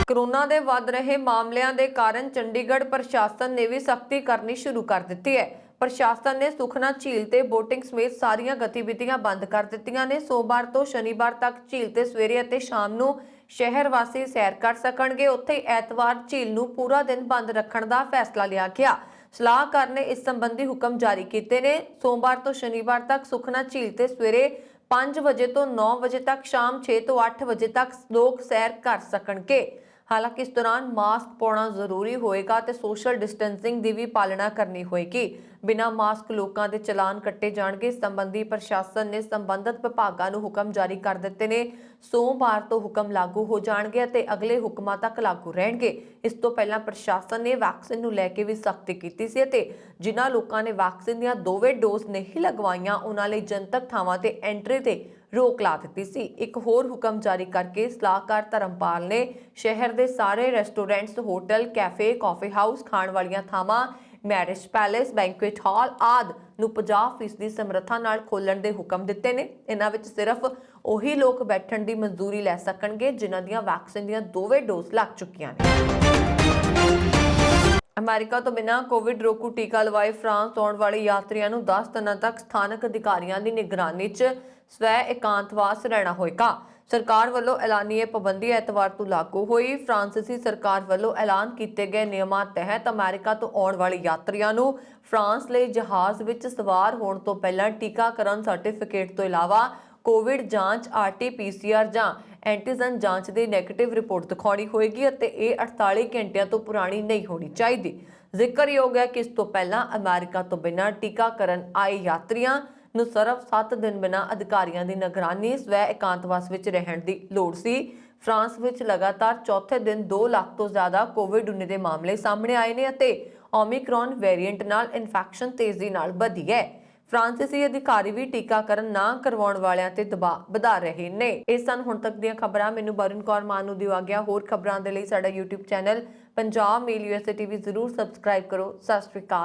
ਕੋਰੋਨਾ ਦੇ ਵੱਧ ਰਹੇ ਮਾਮਲਿਆਂ ਦੇ ਕਾਰਨ ਚੰਡੀਗੜ੍ਹ ਪ੍ਰਸ਼ਾਸਨ ਨੇ ਵੀ ਸਖਤੀ ਕਰਨੀ ਸ਼ੁਰੂ ਕਰ ਦਿੱਤੀ ਹੈ। ਪ੍ਰਸ਼ਾਸਨ ਨੇ ਸੁਖਨਾ ਝੀਲ ਤੇ ਬੋਟਿੰਗ ਸਮੇਤ ਸਾਰੀਆਂ ਗਤੀਵਿਧੀਆਂ ਬੰਦ ਕਰ ਦਿੱਤੀਆਂ ਨੇ। ਸੋਮਵਾਰ ਤੋਂ ਸ਼ਨੀਵਾਰ ਤੱਕ ਝੀਲ ਤੇ ਸਵੇਰੇ ਅਤੇ ਸ਼ਾਮ ਨੂੰ ਸ਼ਹਿਰ ਵਾਸੀ ਸੈਰ ਕਰ ਸਕਣਗੇ। ਉੱਥੇ ਐਤਵਾਰ ਝੀਲ ਨੂੰ ਪੂਰਾ ਦਿਨ ਬੰਦ ਰੱਖਣ ਦਾ ਫੈਸਲਾ ਲਿਆ ਗਿਆ। ਸਲਾਹਕਾਰ ਨੇ ਇਸ ਸੰਬੰਧੀ ਹੁਕਮ ਜਾਰੀ ਕੀਤੇ ਨੇ। ਸੋਮਵਾਰ ਤੋਂ ਸ਼ਨੀਵਾਰ ਤੱਕ ਸੁਖਨਾ ਝੀਲ ਤੇ ਸਵੇਰੇ 5 ਵਜੇ ਤੋਂ 9 ਵਜੇ ਤੱਕ, ਸ਼ਾਮ 6 ਤੋਂ 8 ਵਜੇ ਤੱਕ ਲੋਕ ਸੈਰ ਕਰ ਸਕਣਗੇ। ਹਾਲਾਂਕਿ ਇਸ ਦੌਰਾਨ ਮਾਸਕ ਪਾਉਣਾ ਜ਼ਰੂਰੀ ਹੋਏਗਾ ਤੇ ਸੋਸ਼ਲ ਡਿਸਟੈਂਸਿੰਗ ਦੀ ਵੀ ਪਾਲਣਾ ਕਰਨੀ ਹੋਏਗੀ। ਬਿਨਾਂ ਮਾਸਕ ਲੋਕਾਂ ਦੇ ਚਲਾਨ ਕੱਟੇ ਜਾਣਗੇ। ਇਸ ਸੰਬੰਧੀ ਪ੍ਰਸ਼ਾਸਨ ਨੇ ਸੰਬੰਧਿਤ ਵਿਭਾਗਾਂ ਨੂੰ ਹੁਕਮ ਜਾਰੀ ਕਰ ਦਿੱਤੇ ਨੇ। ਸੋਮਵਾਰ ਤੋਂ ਹੁਕਮ ਲਾਗੂ ਹੋ ਜਾਣਗੇ ਅਤੇ ਅਗਲੇ ਹੁਕਮਾਂ ਤੱਕ ਲਾਗੂ ਰਹਿਣਗੇ। ਇਸ ਤੋਂ ਪਹਿਲਾਂ ਪ੍ਰਸ਼ਾਸਨ ਨੇ ਵੈਕਸੀਨ ਨੂੰ ਲੈ ਕੇ ਵੀ ਸਖਤੀ ਕੀਤੀ ਸੀ ਅਤੇ ਜਿਨ੍ਹਾਂ ਲੋਕਾਂ ਨੇ ਵੈਕਸੀਨ ਦੀਆਂ ਦੋਵੇਂ ਡੋਜ਼ ਨਹੀਂ ਲਗਵਾਈਆਂ ਉਹਨਾਂ ਲਈ ਜਨਤਕ ਥਾਵਾਂ ਤੇ ਐਂਟਰੀ ਤੇ ਰੋਕ ਲਾ ਦਿੱਤੀ ਸੀ। ਇੱਕ ਹੋਰ ਹੁਕਮ ਜਾਰੀ ਕਰਕੇ ਸਲਾਹਕਾਰ ਧਰਮਪਾਲ ਨੇ ਸ਼ਹਿਰ ਦੇ ਸਾਰੇ ਰੈਸਟੋਰੈਂਟਸ, ਹੋਟਲ, ਕੈਫੇ, ਕਾਫੀ ਹਾਊਸ, ਖਾਣ ਵਾਲੀਆਂ ਥਾਵਾਂ, ਮੈਰਿਜ ਪੈਲੇਸ, ਬੈਂਕੁਏਟ ਹਾਲ ਆਦਿ ਨੂੰ 50% ਦੀ ਸਮਰੱਥਾ ਨਾਲ ਖੋਲਣ ਦੇ ਹੁਕਮ ਦਿੱਤੇ ਨੇ। ਇਹਨਾਂ ਵਿੱਚ ਸਿਰਫ ਉਹੀ ਲੋਕ ਬੈਠਣ ਦੀ ਮਨਜ਼ੂਰੀ ਲੈ ਸਕਣਗੇ ਜਿਨ੍ਹਾਂ ਦੀਆਂ ਵੈਕਸੀਨ ਦੀਆਂ ਦੋਵੇਂ ਡੋਜ਼ ਲੱਗ ਚੁੱਕੀਆਂ ਨੇ। ਅਮਰੀਕਾ ਤੋਂ ਬਿਨਾਂ ਕੋਵਿਡ ਰੋਕੂ ਟੀਕਾ ਲਵਾਏ ਫਰਾਂਸ ਆਉਣ ਵਾਲੇ ਯਾਤਰੀਆਂ ਨੂੰ 10 ਦਿਨਾਂ ਤੱਕ ਸਥਾਨਕ ਅਧਿਕਾਰੀਆਂ ਦੀ ਨਿਗਰਾਨੀ 'ਚ ਸਵੈ ਇਕਾਂਤਵਾਸ ਰਹਿਣਾ ਹੋਏਗਾ। ਸਰਕਾਰ ਵੱਲੋਂ ਐਲਾਨੀ ਇਹ ਪਾਬੰਦੀ ਐਤਵਾਰ ਤੋਂ ਲਾਗੂ ਹੋਈ। ਫਰਾਂਸੀਸੀ ਸਰਕਾਰ ਵੱਲੋਂ ਐਲਾਨ ਕੀਤੇ ਗਏ ਨਿਯਮਾਂ ਤਹਿਤ ਅਮਰੀਕਾ ਤੋਂ ਆਉਣ ਵਾਲੇ ਯਾਤਰੀਆਂ ਨੂੰ ਫਰਾਂਸ ਲਈ ਜਹਾਜ਼ ਵਿੱਚ ਸਵਾਰ ਹੋਣ ਤੋਂ ਪਹਿਲਾਂ ਟੀਕਾਕਰਨ ਸਰਟੀਫਿਕੇਟ ਤੋਂ ਇਲਾਵਾ ਕੋਵਿਡ ਜਾਂਚ, RT-PCR ਜਾਂ ਐਂਟੀਜਨ ਜਾਂਚ ਦੀ ਨੈਗੇਟਿਵ ਰਿਪੋਰਟ ਦਿਖਾਉਣੀ ਹੋਏਗੀ ਅਤੇ ਇਹ 48 ਘੰਟਿਆਂ ਤੋਂ ਪੁਰਾਣੀ ਨਹੀਂ ਹੋਣੀ ਚਾਹੀਦੀ। ਜ਼ਿਕਰਯੋਗ ਹੈ ਕਿ ਇਸ ਤੋਂ ਪਹਿਲਾਂ ਅਮਰੀਕਾ ਤੋਂ ਬਿਨਾਂ ਟੀਕਾਕਰਨ ਆਏ ਯਾਤਰੀਆਂ ਨੂੰ ਸਿਰਫ 7 ਦਿਨ ਬਿਨਾਂ ਅਧਿਕਾਰੀਆਂ ਦੀ ਨਿਗਰਾਨੀ ਸਵੈ ਇਕਾਂਤਵਾਸ ਵਿੱਚ ਰਹਿਣ ਦੀ ਲੋੜ ਸੀ। ਫਰਾਂਸ ਵਿੱਚ ਲਗਾਤਾਰ ਚੌਥੇ ਦਿਨ 2 ਲੱਖ ਤੋਂ ਜ਼ਿਆਦਾ ਕੋਵਿਡ-19 ਦੇ ਮਾਮਲੇ ਸਾਹਮਣੇ ਆਏ ਨੇ ਅਤੇ ਓਮਿਕਰੌਨ ਵੇਰੀਐਂਟ ਨਾਲ ਇਨਫੈਕਸ਼ਨ ਤੇਜ਼ੀ ਨਾਲ ਵਧੀ ਹੈ। ਫਰਾਂਸੀਸੀ ਅਧਿਕਾਰੀ ਵੀ ਟੀਕਾਕਰਨ ਨਾ ਕਰਵਾਉਣ ਵਾਲਿਆਂ ਤੇ ਦਬਾਅ ਵਧਾ ਰਹੇ ਨੇ। ਇਹ ਸਨ ਹੁਣ ਤੱਕ ਦੀਆਂ ਖਬਰਾਂ। ਮੈਨੂੰ ਬਰਨ ਕੌਰ ਮਾਨ ਨੂੰ ਦਿਵਾ ਗਿਆ। ਹੋਰ ਖਬਰਾਂ ਦੇ ਲਈ ਸਾਡਾ YouTube ਚੈਨਲ ਪੰਜਾਬ ਮੇਲ USA TV ਜ਼ਰੂਰ ਸਬਸਕ੍ਰਾਈਬ ਕਰੋ। ਸਤਿ ਸ਼੍ਰੀ ਅਕਾਲ।